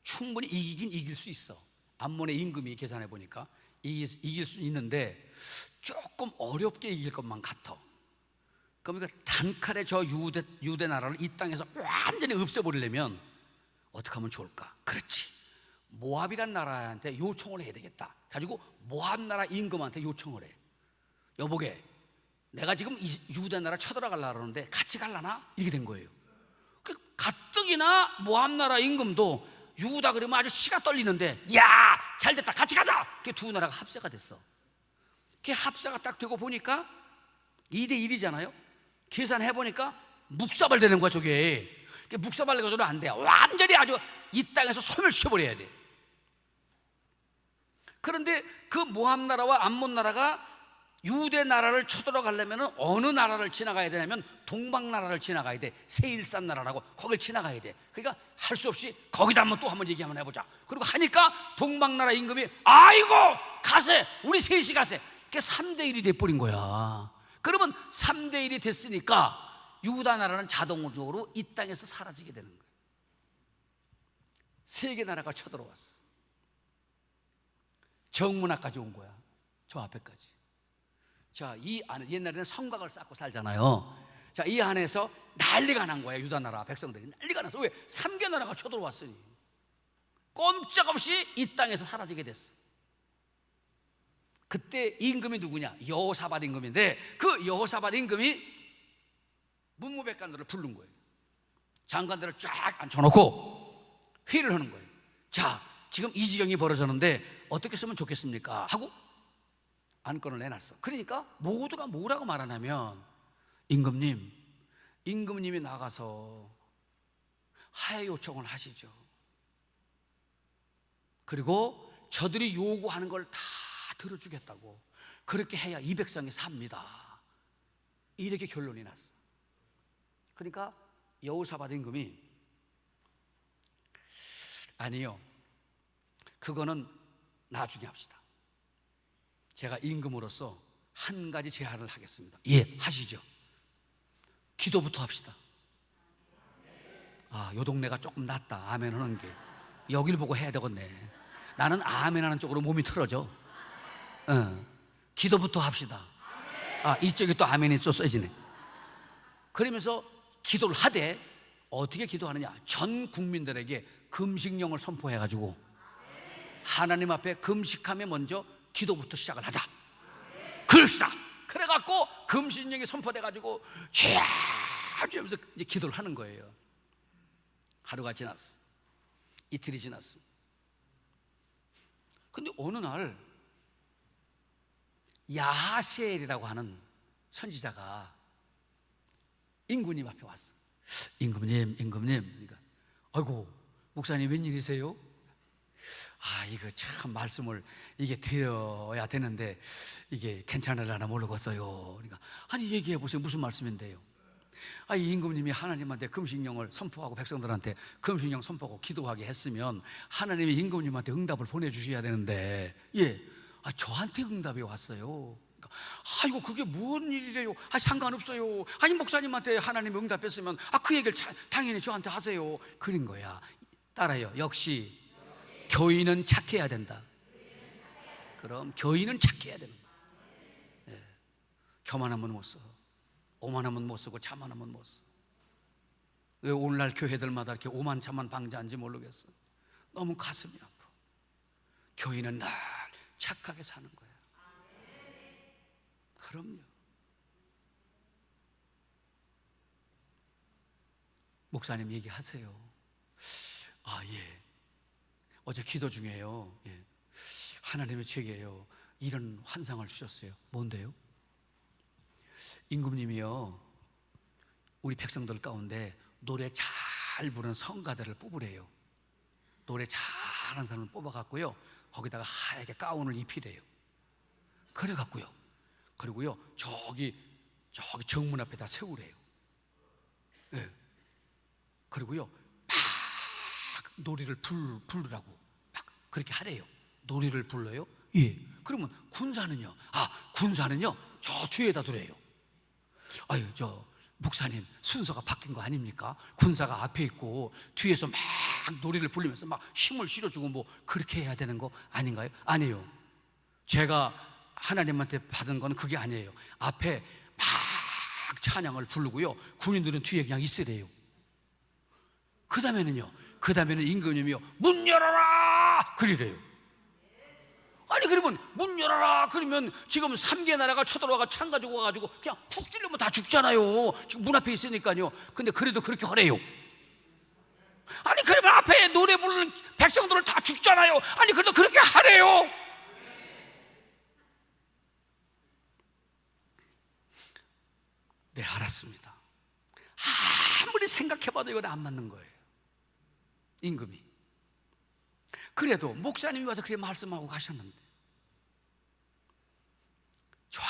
충분히 이길 수 있어. 암몬의 임금이 계산해보니까 이길 수 있는데 조금 어렵게 이길 것만 같아. 그러니까 단칼에 저 유대 나라를 이 땅에서 완전히 없애버리려면 어떻게 하면 좋을까? 그렇지, 모압이란 나라한테 요청을 해야 되겠다. 가지고 모압 나라 임금한테 요청을 해. 여보게, 내가 지금 이 유대 나라 쳐들어가려고 하는데 같이 갈라나? 이렇게 된 거예요. 가뜩이나 모압 나라 임금도 유다 그러면 아주 치가 떨리는데, 야, 잘됐다, 같이 가자. 두 나라가 합세가 됐어. 합세가 딱 되고 보니까 2대1이잖아요 계산해보니까 묵사발 되는 거야. 저게 묵사발 내고서는 안 돼. 완전히 아주 이 땅에서 소멸시켜버려야 돼. 그런데 그 모압 나라와 암몬 나라가 유대 나라를 쳐들어가려면 어느 나라를 지나가야 되냐면 동방 나라를 지나가야 돼. 세일산 나라라고, 거길 지나가야 돼. 그러니까 할 수 없이 거기다 한번 얘기 한번 해보자. 그리고 하니까 동방 나라 임금이 아이고 가세, 우리 셋이 가세. 그게 3대1이 돼버린 거야. 그러면 3대1이 됐으니까 유다 나라는 자동적으로 이 땅에서 사라지게 되는 거예요. 세 개 나라가 쳐들어왔어. 정문화까지 온 거야. 저 앞에까지. 자, 이 안에 옛날에는 성곽을 쌓고 살잖아요. 자, 이 안에서 난리가 난 거야. 유다 나라 백성들이 난리가 나서. 왜? 3개 나라가 쳐들어왔으니 꼼짝없이 이 땅에서 사라지게 됐어. 그때 임금이 누구냐? 여호사밧 임금인데 그 여호사밧 임금이 문무백관들을 부른 거예요. 장관들을 쫙 앉혀놓고 회의를 하는 거예요. 자, 지금 이 지경이 벌어졌는데 어떻게 쓰면 좋겠습니까? 하고 안건을 내놨어. 그러니까 모두가 뭐라고 말하냐면, 임금님이 나가서 하해 요청을 하시죠. 그리고 저들이 요구하는 걸 다 들어주겠다고. 그렇게 해야 이 백성이 삽니다. 이렇게 결론이 났어. 그러니까 여호사밧 임금이 아니요, 그거는 나중에 합시다. 제가 임금으로서 한 가지 제안을 하겠습니다. 예, 하시죠. 기도부터 합시다. 아, 요 동네가 조금 낫다, 아멘 하는 게. 여길 보고 해야 되겠네. 나는 아멘 하는 쪽으로 몸이 틀어져. 기도부터 합시다. 아, 이쪽에 또 아멘이 또 써지네. 그러면서 기도를 하되, 어떻게 기도하느냐? 전 국민들에게 금식령을 선포해가지고 하나님 앞에 금식하며 먼저 기도부터 시작을 하자. 그럽시다. 그래갖고 금신령이 선포돼가지고 쥐야 하면서 이제 기도를 하는 거예요. 하루가 지났어. 이틀이 지났어. 근데 어느 날 야하시엘이라고 하는 선지자가 임금님 앞에 왔어. 임금님. 그러니까 아이고 목사님 웬일이세요? 이거 참 말씀을 이게 드려야 되는데 이게 괜찮으려나 모르겠어요. 그러니까 아니 얘기해 보세요. 무슨 말씀인데요? 이 임금님이 하나님한테 금식령을 선포하고 백성들한테 금식령 선포하고 기도하게 했으면 하나님이 임금님한테 응답을 보내주셔야 되는데 저한테 응답이 왔어요. 이거 그게 무슨 일이래요? 상관없어요. 목사님한테 하나님이 응답했으면 그 얘기를 당연히 저한테 하세요. 그런 거야. 따라요. 역시 교인은 착해야 된다. 그럼 교인은 착해야 됩니다. 교만하면 못 써. 오만하면 못 쓰고 자만하면 못 써. 왜 오늘날 교회들마다 이렇게 오만차만 방자한지 모르겠어. 너무 가슴이 아파. 교인은 늘 착하게 사는 거야. 그럼요. 목사님 얘기하세요. 어제 기도 중에요. 하나님의 제게요 이런 환상을 주셨어요. 뭔데요? 임금님이요 우리 백성들 가운데 노래 잘 부르는 성가대를 뽑으래요. 노래 잘하는 사람을 뽑아갖고요 거기다가 하얗게 가운을 입히래요. 그래갖고요 그리고요 저기 정문 앞에다 세우래요. 그리고요 막 노래를 부르라고 막 그렇게 하래요. 노래를 불러요? 그러면 군사는요? 군사는요 저 뒤에다 두래요. 목사님 순서가 바뀐 거 아닙니까? 군사가 앞에 있고 뒤에서 막 노래를 부르면서 막 힘을 실어주고 뭐 그렇게 해야 되는 거 아닌가요? 아니에요. 제가 하나님한테 받은 건 그게 아니에요. 앞에 막 찬양을 부르고요 군인들은 뒤에 그냥 있으래요. 그 다음에는 임금님이요 문 열어라 그리래요. 그러면 문 열어라 그러면 지금 3개 나라가 쳐들어와가 창 가지고 와가지고 그냥 푹 찔르면 다 죽잖아요. 지금 문 앞에 있으니까요. 근데 그래도 그렇게 하래요. 그러면 앞에 노래 부르는 백성들을 다 죽잖아요. 그래도 그렇게 하래요. 네, 알았습니다. 아무리 생각해봐도 이건 안 맞는 거예요. 임금이. 그래도 목사님이 와서 그렇게 말씀하고 가셨는데 좋아,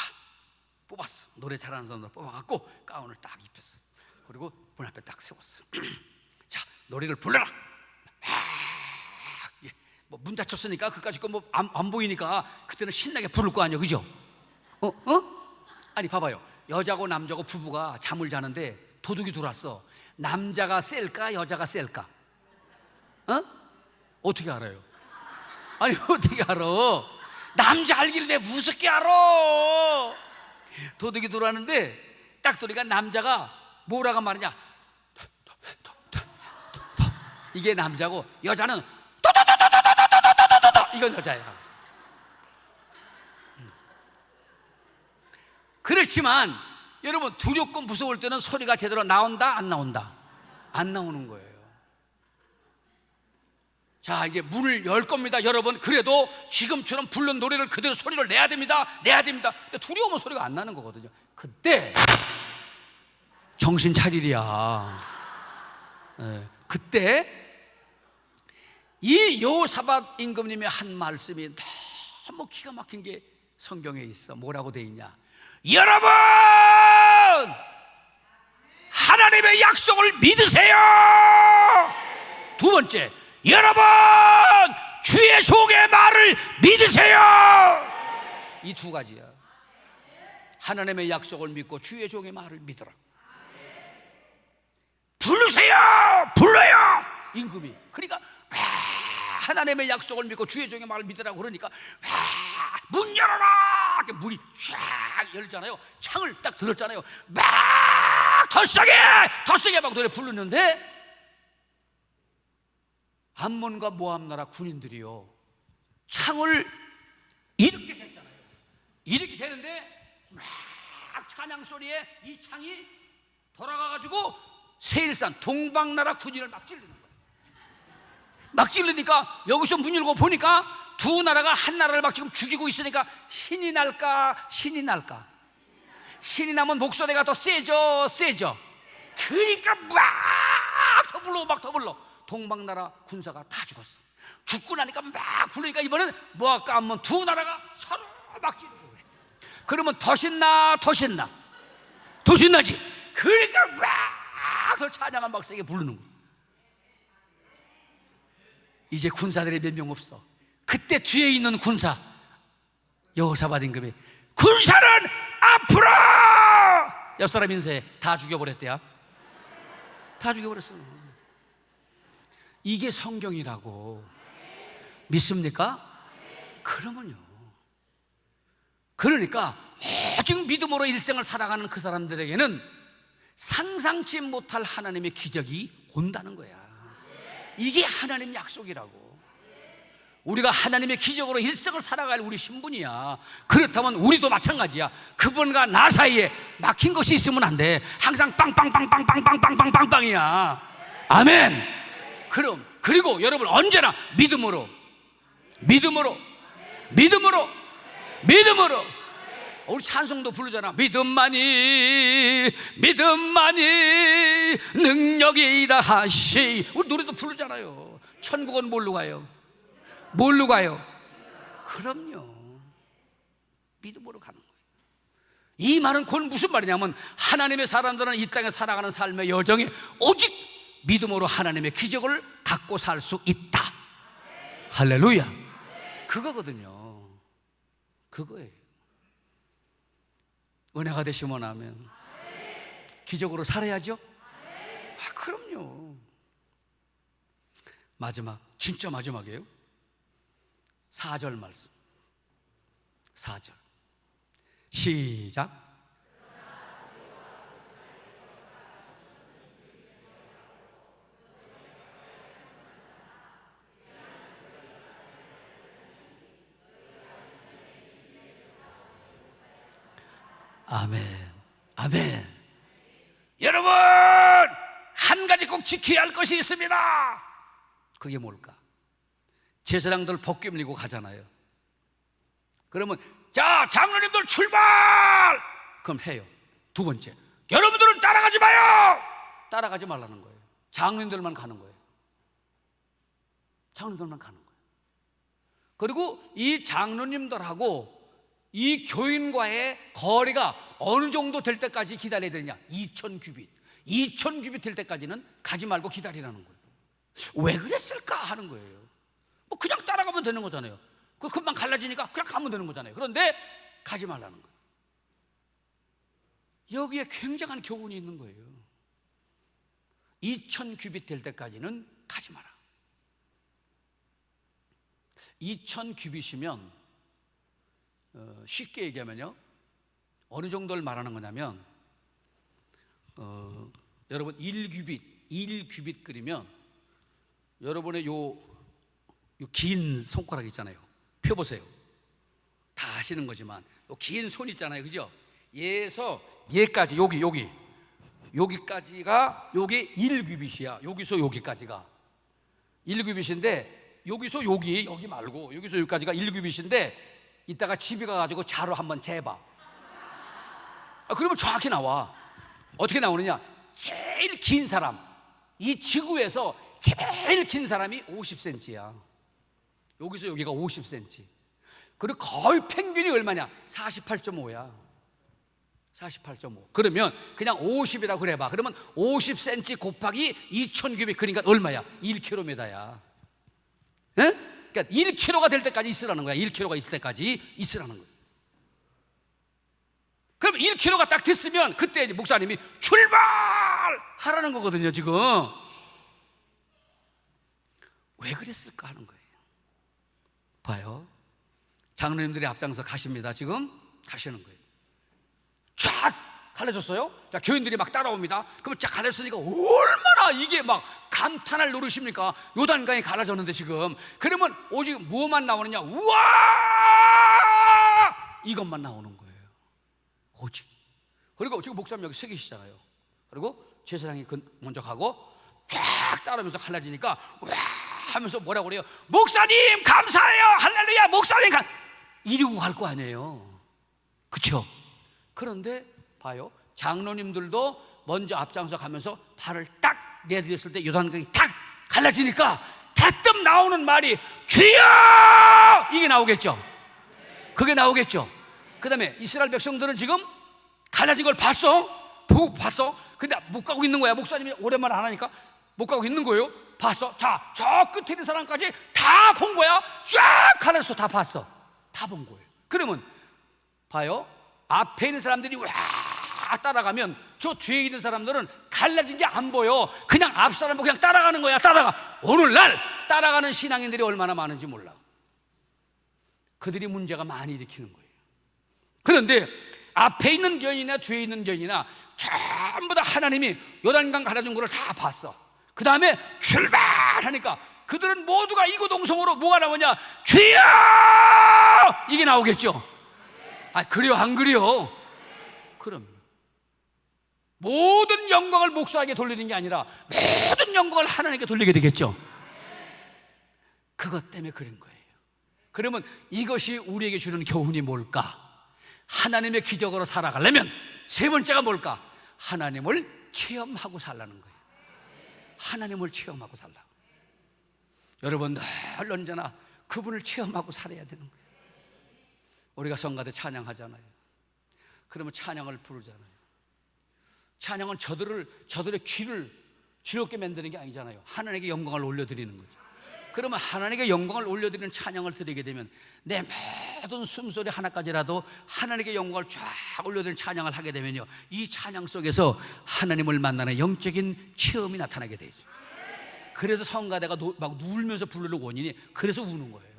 뽑았어. 노래 잘하는 사람들 뽑아갖고 가운을 딱 입혔어. 그리고 문 앞에 딱 세웠어. 자, 노래를 불러라. 문 닫혔으니까 그까짓 거 안 보이니까 그때는 신나게 부를 거 아니에요, 그죠? 봐봐요. 여자고 남자고 부부가 잠을 자는데 도둑이 들어왔어. 남자가 셀까 여자가 셀까? 어떻게 알아요? 어떻게 알아? 남자 알기를 내 무섭게 알아. 도둑이 들어왔는데 딱 소리가 남자가 뭐라고 말하냐? 이게 남자고 여자는 이건 여자야. 그렇지만 여러분 두렵고 무서울 때는 소리가 제대로 나온다 안 나온다? 안 나오는 거예요. 자, 이제 문을 열 겁니다, 여러분. 그래도 지금처럼 부른 노래를 그대로 소리를 내야 됩니다. 근데 두려우면 소리가 안 나는 거거든요. 그때 정신 차리랴. 그때 이 여호사밧 임금님의 한 말씀이 너무 기가 막힌 게 성경에 있어. 뭐라고 돼 있냐? 여러분, 하나님의 약속을 믿으세요. 두 번째, 여러분, 주의 종의 말을 믿으세요. 이 두 가지야. 하나님의 약속을 믿고 주의 종의 말을 믿으라. 부르세요. 불러요. 임금이. 그러니까 하나님의 약속을 믿고 주의 종의 말을 믿으라고 그러니까 문 열어라. 문이 쫙 열잖아요. 창을 딱 들었잖아요. 막 더 세게 막 노래 부르는데 암몬과 모압 나라 군인들이요 창을 이렇게 했잖아요. 이렇게 되는데 막 찬양 소리에 이 창이 돌아가가지고 세일산 동방나라 군인을 막 찌르는 거예요. 막 찌르니까 여기서 문 열고 보니까 두 나라가 한 나라를 막 지금 죽이고 있으니까 신이 날까 신이 날까. 신이 나면 목소리가 더 세죠. 그러니까 막 더 불러 막 더 불러. 동방나라 군사가 다 죽었어. 죽고 나니까 막 부르니까 이번엔 뭐 할까 하면 두 나라가 서로 막 찌르고 그래. 그러면 더 신나지. 그러니까 막 더 찬양한 막 세게 부르는 거야. 이제 군사들이 몇 명 없어. 그때 뒤에 있는 군사 여호사밧 임금이 군사는 앞으로! 옆 사람 인쇄 다 죽여버렸대요. 다 죽여버렸어. 이게 성경이라고 믿습니까? 그러면요. 그러니까 오직 믿음으로 일생을 살아가는 그 사람들에게는 상상치 못할 하나님의 기적이 온다는 거야. 이게 하나님 약속이라고. 우리가 하나님의 기적으로 일생을 살아갈 우리 신분이야. 그렇다면 우리도 마찬가지야. 그분과 나 사이에 막힌 것이 있으면 안 돼. 항상 빵빵빵빵빵빵빵빵빵이야. 아멘. 그리고 여러분 언제나 믿음으로 우리 찬송도 부르잖아. 믿음만이 능력이다 하시. 우리 노래도 부르잖아요. 천국은 뭘로 가요? 그럼요, 믿음으로 가는 거예요. 이 말은 그건 무슨 말이냐면 하나님의 사람들은 이 땅에 살아가는 삶의 여정에 오직 믿음으로 하나님의 기적을 갖고 살 수 있다. 할렐루야. 그거거든요. 그거예요. 은혜가 되시면 하면 기적으로 살아야죠. 그럼요. 마지막, 진짜 마지막이에요. 4절 말씀. 4절 시작. 아멘. 여러분, 한 가지 꼭 지켜야 할 것이 있습니다. 그게 뭘까? 제사장들 벗겨 밀고 가잖아요. 그러면 자, 장로님들 출발! 그럼 해요. 두 번째, 여러분들은 따라가지 마요! 따라가지 말라는 거예요. 장로님들만 가는 거예요. 그리고 이 장로님들하고 이 교인과의 거리가 어느 정도 될 때까지 기다려야 되느냐? 2000규빗 될 때까지는 가지 말고 기다리라는 거예요. 왜 그랬을까 하는 거예요. 뭐 그냥 따라가면 되는 거잖아요. 그 금방 갈라지니까 그냥 가면 되는 거잖아요. 그런데 가지 말라는 거예요. 여기에 굉장한 교훈이 있는 거예요. 2000규빗 될 때까지는 가지 마라. 2000규빗이면 쉽게 얘기하면요, 어느 정도를 말하는 거냐면 여러분 1규빗 그리면 여러분의 요 긴 손가락 있잖아요. 펴보세요. 다 아시는 거지만 요 긴 손 있잖아요, 그죠? 얘에서 얘까지 여기까지가 요게 1규빗이야. 여기서 여기까지가 1규빗인데 여기서 여기 말고 여기서 여기까지가 1규빗인데 이따가 집에 가가지고 자로 한번 재봐. 그러면 정확히 나와. 어떻게 나오느냐? 제일 긴 사람, 이 지구에서 제일 긴 사람이 50cm야. 여기서 여기가 50cm. 그리고 거의 평균이 얼마냐? 48.5야 48.5. 그러면 그냥 50이라고 그래봐. 그러면 50cm 곱하기 2000규빗, 그러니까 얼마야? 1km야. 그러니까 1km가 될 때까지 있으라는 거야. 1km가 있을 때까지 있으라는 거야. 그럼 1km가 딱 됐으면 그때 목사님이 출발하라는 거거든요. 지금 왜 그랬을까 하는 거예요. 봐요, 장로님들이 앞장서 가십니다. 지금 가시는 거예요. 쫙 갈라졌어요. 자, 교인들이 막 따라옵니다. 그럼 쫙 갈라졌으니까 얼마나 이게 막 감탄할 노릇입니까? 요단강이 갈라졌는데 지금. 그러면 오직 뭐만 나오느냐? 우와! 이것만 나오는 거예요. 오직. 그리고 지금 목사님 여기 서 계시잖아요. 그리고 제사장이 먼저 가고 쫙 따르면서 갈라지니까 와 하면서 뭐라고 그래요? 목사님 감사해요, 할렐루야, 목사님 이러고 갈 거 아니에요. 그렇죠? 그런데 봐요, 장로님들도 먼저 앞장서 가면서 발을 딱 내디뎠을 때 요단강이 탁 갈라지니까 대뜸 나오는 말이 주여! 이게 나오겠죠. 그게 나오겠죠. 그 다음에 이스라엘 백성들은 지금 갈라진 걸 봤어? 보고 봤어? 근데 못 가고 있는 거야. 목사님이 오랜만에 안 하니까 못 가고 있는 거예요. 봤어? 자, 저 끝에 있는 사람까지 다 본 거야. 쫙 갈라서 다 봤어. 다 본 거예요. 그러면 봐요, 앞에 있는 사람들이 와 따라가면 저 뒤에 있는 사람들은 갈라진 게 안 보여. 그냥 앞 사람 보고 그냥 따라가는 거야. 따라가. 오늘날 따라가는 신앙인들이 얼마나 많은지 몰라. 그들이 문제가 많이 일으키는 거예요. 그런데 앞에 있는 교인이나 뒤에 있는 교인이나 전부 다 하나님이 요단강 갈라진 거를 다 봤어. 그 다음에 출발하니까 그들은 모두가 이구동성으로 뭐가 나오냐? 주여! 이게 나오겠죠. 아, 그래요 안 그래요? 그럼 모든 영광을 목사에게 돌리는 게 아니라 모든 영광을 하나님께 돌리게 되겠죠. 그것 때문에 그런 거예요. 그러면 이것이 우리에게 주는 교훈이 뭘까? 하나님의 기적으로 살아가려면 세 번째가 뭘까? 하나님을 체험하고 살라는 거예요. 하나님을 체험하고 살라. 여러분 늘 언제나 그분을 체험하고 살아야 되는 거예요. 우리가 성가대 찬양하잖아요. 그러면 찬양을 부르잖아요. 찬양은 저들의 귀를 즐겁게 만드는 게 아니잖아요. 하나님께 영광을 올려드리는 거죠. 그러면 하나님께 영광을 올려드리는 찬양을 드리게 되면 내 모든 숨소리 하나까지라도 하나님께 영광을 쫙 올려드리는 찬양을 하게 되면요, 이 찬양 속에서 하나님을 만나는 영적인 체험이 나타나게 되죠. 그래서 성가대가 막 울면서 부르는 원인이 그래서 우는 거예요.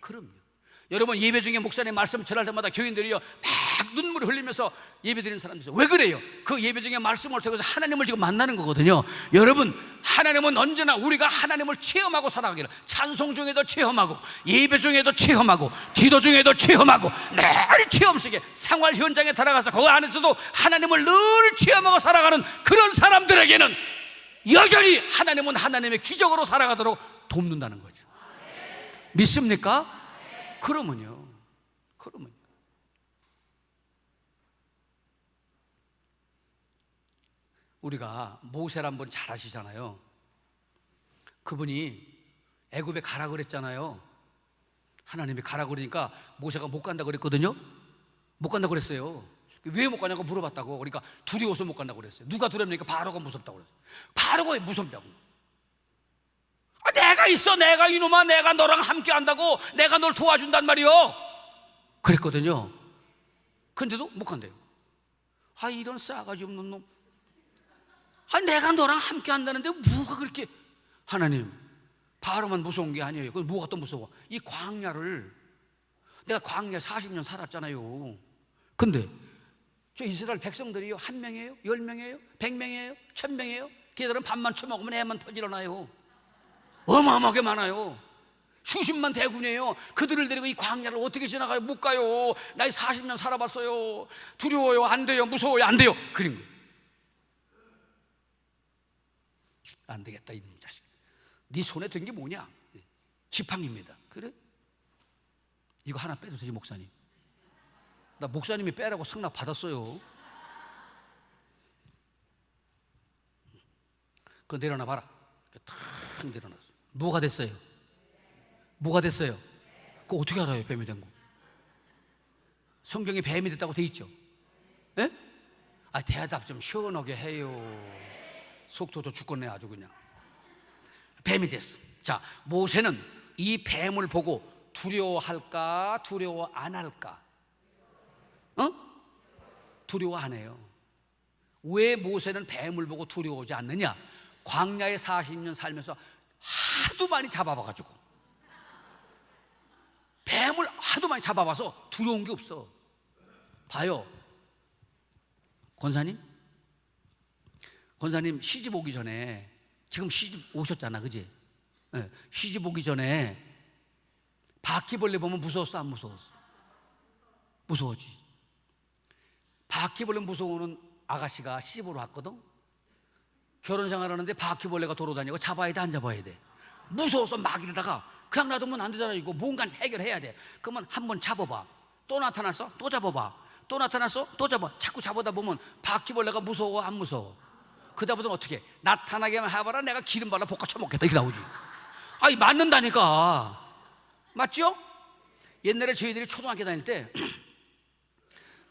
그럼요. 여러분 예배 중에 목사님 말씀 전할 때마다 교인들이요 막 눈물을 흘리면서 예배 드리는 사람들이 있어요. 왜 그래요? 그 예배 중에 말씀을 통해서 하나님을 지금 만나는 거거든요. 여러분 하나님은 언제나 우리가 하나님을 체험하고 살아가기를, 찬송 중에도 체험하고 예배 중에도 체험하고 기도 중에도 체험하고 늘 체험 속에 생활 현장에 들어가서 그 안에서도 하나님을 늘 체험하고 살아가는 그런 사람들에게는 여전히 하나님은 하나님의 기적으로 살아가도록 돕는다는 거죠. 믿습니까? 그러면요. 우리가 모세를 한번 잘 아시잖아요. 그분이 애굽에 가라 그랬잖아요. 하나님이 가라 그러니까 모세가 못 간다 그랬거든요. 못 간다 그랬어요. 왜 못 가냐고 물어봤다고. 그러니까 두려워서 못 간다고 그랬어요. 누가 두렵니까? 바로가 무섭다고 그랬어요. 바로가 왜 무섭냐고. 내가 있어, 내가 이놈아, 내가 너랑 함께 한다고, 내가 널 도와준단 말이요 그랬거든요. 근데도 못 간대요. 아, 이런 싸가지 없는 놈. 아, 내가 너랑 함께 한다는데 뭐가 그렇게. 하나님, 바로만 무서운 게 아니에요. 그럼 뭐가 또 무서워? 이 광야를, 내가 광야 40년 살았잖아요. 근데 저 이스라엘 백성들이요, 1명이에요? 10명이에요? 100명이에요? 1000명이에요? 걔들은 밥만 처먹으면 애만 터질러나요. 어마어마하게 많아요. 수십만 대군이에요. 그들을 데리고 이 광야를 어떻게 지나가요? 못 가요. 나 40년 살아봤어요. 두려워요. 안 돼요. 무서워요. 안 돼요. 그런 거예요. 안 되겠다 이놈 자식. 네 손에 든 게 뭐냐? 지팡이입니다. 그래? 이거 하나 빼도 되지 목사님? 나 목사님이 빼라고 승낙 받았어요. 그거 내려놔 봐라. 탁 내려놨어. 뭐가 됐어요? 뭐가 됐어요? 그거 어떻게 알아요? 뱀이 된 거. 성경에 뱀이 됐다고 돼 있죠? 예? 아, 대답 좀 시원하게 해요. 속 터져 죽겠네 아주 그냥. 뱀이 됐어. 자, 모세는 이 뱀을 보고 두려워할까 두려워 안 할까? 두려워 안 해요. 왜 모세는 뱀을 보고 두려워하지 않느냐? 광야에 40년 살면서 하도 많이 잡아봐가지고 뱀을 하도 많이 잡아봐서 두려운 게 없어. 봐요, 권사님 시집 오기 전에, 지금 시집 오셨잖아, 그지? 네, 시집 오기 전에 바퀴벌레 보면 무서웠어 안 무서웠어? 무서워지. 바퀴벌레 무서워하는 아가씨가 시집으로 왔거든. 결혼 생활하는데 바퀴벌레가 돌아다니고 잡아야 돼, 안 잡아야 돼? 무서워서 막 이러다가 그냥 놔두면 안 되잖아. 이거 뭔가 해결해야 돼. 그러면 한번 잡아봐. 또 나타났어? 또 잡아봐. 또 나타났어? 또 잡아. 자꾸 잡아다 보면 바퀴벌레가 무서워, 안 무서워? 그다음부터 어떻게? 나타나게만 해봐라. 내가 기름 발라 볶아 쳐먹겠다. 이렇게 나오지. 아니, 맞는다니까. 맞죠? 옛날에 저희들이 초등학교 다닐 때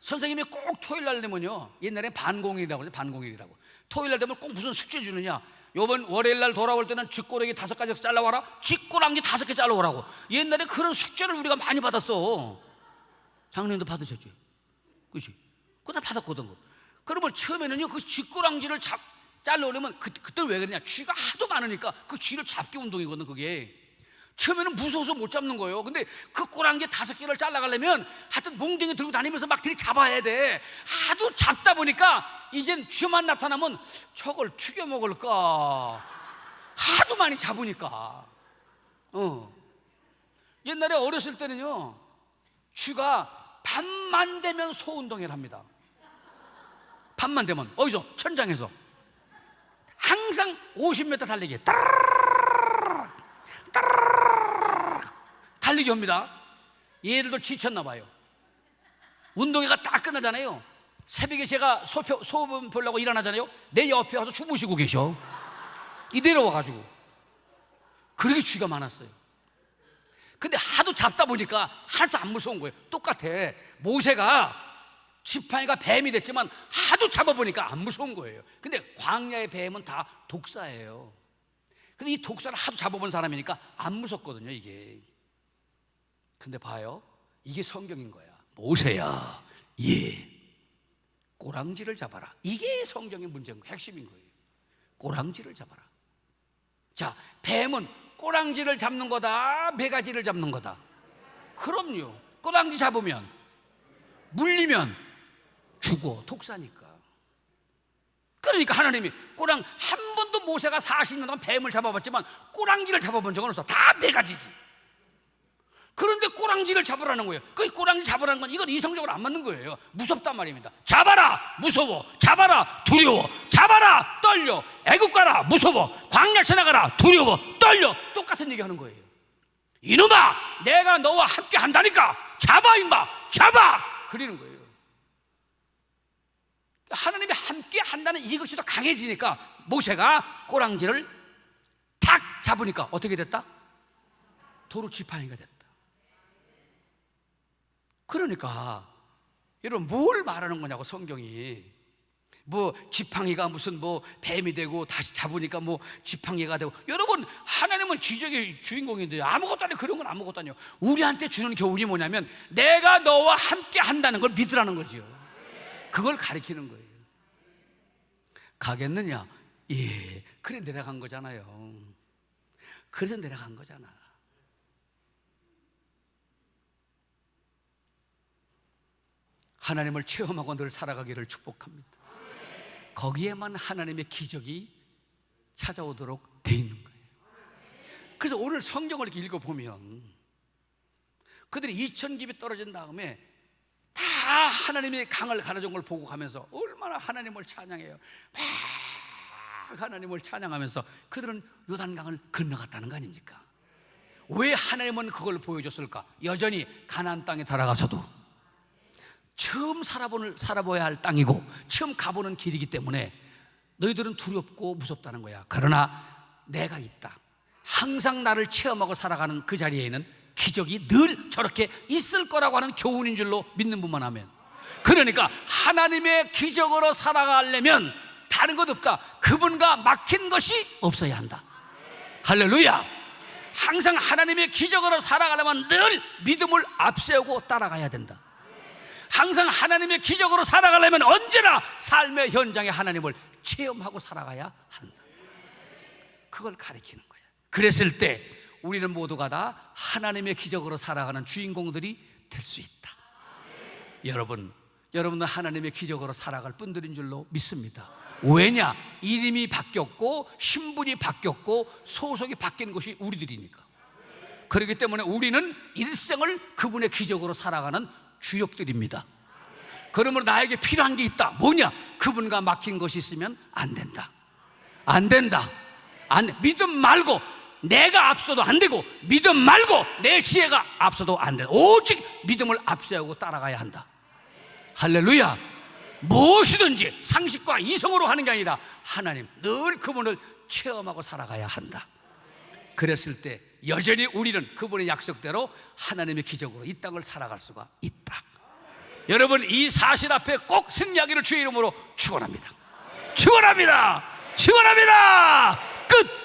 선생님이 꼭 토요일 날 되면요, 옛날에 반공일이라고 그러죠. 반공일이라고. 토요일 날 되면 꼭 무슨 숙제 주느냐. 요번 월요일 날 돌아올 때는 쥐꼬라기 5가지 잘라와라. 쥐꼬랑지 5개 잘라오라고. 옛날에 그런 숙제를 우리가 많이 받았어. 작년도 받으셨죠? 그치? 그거 다 받았거든. 그러면 처음에는요, 그 쥐꼬랑지를 잘라오려면 그때 왜 그러냐. 쥐가 하도 많으니까 그 쥐를 잡기 운동이거든, 그게. 처음에는 무서워서 못 잡는 거예요. 근데 그 꼬랑지 5개를 잘라가려면 하여튼 몽둥이 들고 다니면서 막 들이 잡아야 돼. 하도 잡다 보니까 이젠 쥐만 나타나면 저걸 튀겨 먹을까. 하도 많이 잡으니까. 옛날에 어렸을 때는요, 쥐가 밤만 되면 소운동회를 합니다. 밤만 되면 어디서? 천장에서 항상 50m 달리기 달리기 합니다. 얘들도 지쳤나 봐요. 운동회가 딱 끝나잖아요. 새벽에 제가 소변 보려고 일어나잖아요. 내 옆에 와서 주무시고 계셔. 이대로 와가지고. 그렇게 쥐가 많았어요. 근데 하도 잡다 보니까 하나도 안 무서운 거예요. 똑같아. 모세가 지팡이가 뱀이 됐지만 하도 잡아보니까 안 무서운 거예요. 근데 광야의 뱀은 다 독사예요. 근데 이 독사를 하도 잡아본 사람이니까 안 무섭거든요, 이게. 근데 봐요, 이게 성경인 거야. 모세야, 꼬랑지를 잡아라. 이게 성경의 문제인 거예요. 핵심인 거예요. 꼬랑지를 잡아라. 자, 뱀은 꼬랑지를 잡는 거다, 매가지를 잡는 거다? 그럼요. 꼬랑지 잡으면, 물리면 죽어. 독사니까. 그러니까 하나님이 한 번도 모세가 40년 동안 뱀을 잡아봤지만 꼬랑지를 잡아본 적은 없어. 다 매가지지. 그런데 꼬랑지를 잡으라는 거예요. 그 꼬랑지 잡으라는 건 이건 이성적으로 안 맞는 거예요. 무섭단 말입니다. 잡아라, 무서워. 잡아라, 두려워. 잡아라, 떨려. 애국 가라, 무서워. 광야 지나가라, 두려워, 떨려. 똑같은 얘기 하는 거예요. 이놈아, 내가 너와 함께 한다니까 잡아, 임마, 잡아. 그러는 거예요. 하나님이 함께 한다는 이것이 더 강해지니까 모세가 꼬랑지를 탁 잡으니까 어떻게 됐다? 도로 지팡이가 됐다. 그러니까 여러분, 뭘 말하는 거냐고. 성경이 뭐 지팡이가 무슨 뭐 뱀이 되고 다시 잡으니까 뭐 지팡이가 되고. 여러분, 하나님은 기적의 주인공인데 아무것도 아니에요. 그런 건 아무것도 아니에요. 우리한테 주는 교훈이 뭐냐면 내가 너와 함께 한다는 걸 믿으라는 거죠. 그걸 가리키는 거예요. 가겠느냐? 예, 그래 내려간 거잖아요. 그래서 내려간 거잖아. 하나님을 체험하고 늘 살아가기를 축복합니다. 거기에만 하나님의 기적이 찾아오도록 돼 있는 거예요. 그래서 오늘 성경을 이렇게 읽어보면 그들이 2000집이 떨어진 다음에 다 하나님의 강을 가르쳐준 걸 보고 가면서 얼마나 하나님을 찬양해요. 막 하나님을 찬양하면서 그들은 요단강을 건너갔다는 거 아닙니까? 왜 하나님은 그걸 보여줬을까? 여전히 가나안 땅에 들어가서도 처음 살아봐야 할 땅이고 처음 가보는 길이기 때문에 너희들은 두렵고 무섭다는 거야. 그러나 내가 있다. 항상 나를 체험하고 살아가는 그 자리에는 기적이 늘 저렇게 있을 거라고 하는 교훈인 줄로 믿는 분만 하면. 그러니까 하나님의 기적으로 살아가려면 다른 것 없다. 그분과 막힌 것이 없어야 한다. 할렐루야. 항상 하나님의 기적으로 살아가려면 늘 믿음을 앞세우고 따라가야 된다. 항상 하나님의 기적으로 살아가려면 언제나 삶의 현장에 하나님을 체험하고 살아가야 한다. 그걸 가리키는 거야. 그랬을 때 우리는 모두가 다 하나님의 기적으로 살아가는 주인공들이 될 수 있다. 여러분은 하나님의 기적으로 살아갈 분들인 줄로 믿습니다. 왜냐? 이름이 바뀌었고 신분이 바뀌었고 소속이 바뀐 것이 우리들이니까. 그렇기 때문에 우리는 일생을 그분의 기적으로 살아가는 주역들입니다. 그러므로 나에게 필요한 게 있다. 뭐냐? 그분과 막힌 것이 있으면 안 된다. 안 된다. 믿음 말고 내가 앞서도 안 되고, 믿음 말고 내 지혜가 앞서도 안 된다. 오직 믿음을 앞세우고 따라가야 한다. 할렐루야. 무엇이든지 상식과 이성으로 하는 게 아니라 하나님, 늘 그분을 체험하고 살아가야 한다. 그랬을 때 여전히 우리는 그분의 약속대로 하나님의 기적으로 이 땅을 살아갈 수가 있다. 여러분, 이 사실 앞에 꼭 승리하기를 주의 이름으로 축원합니다. 축원합니다. 축원합니다. 끝.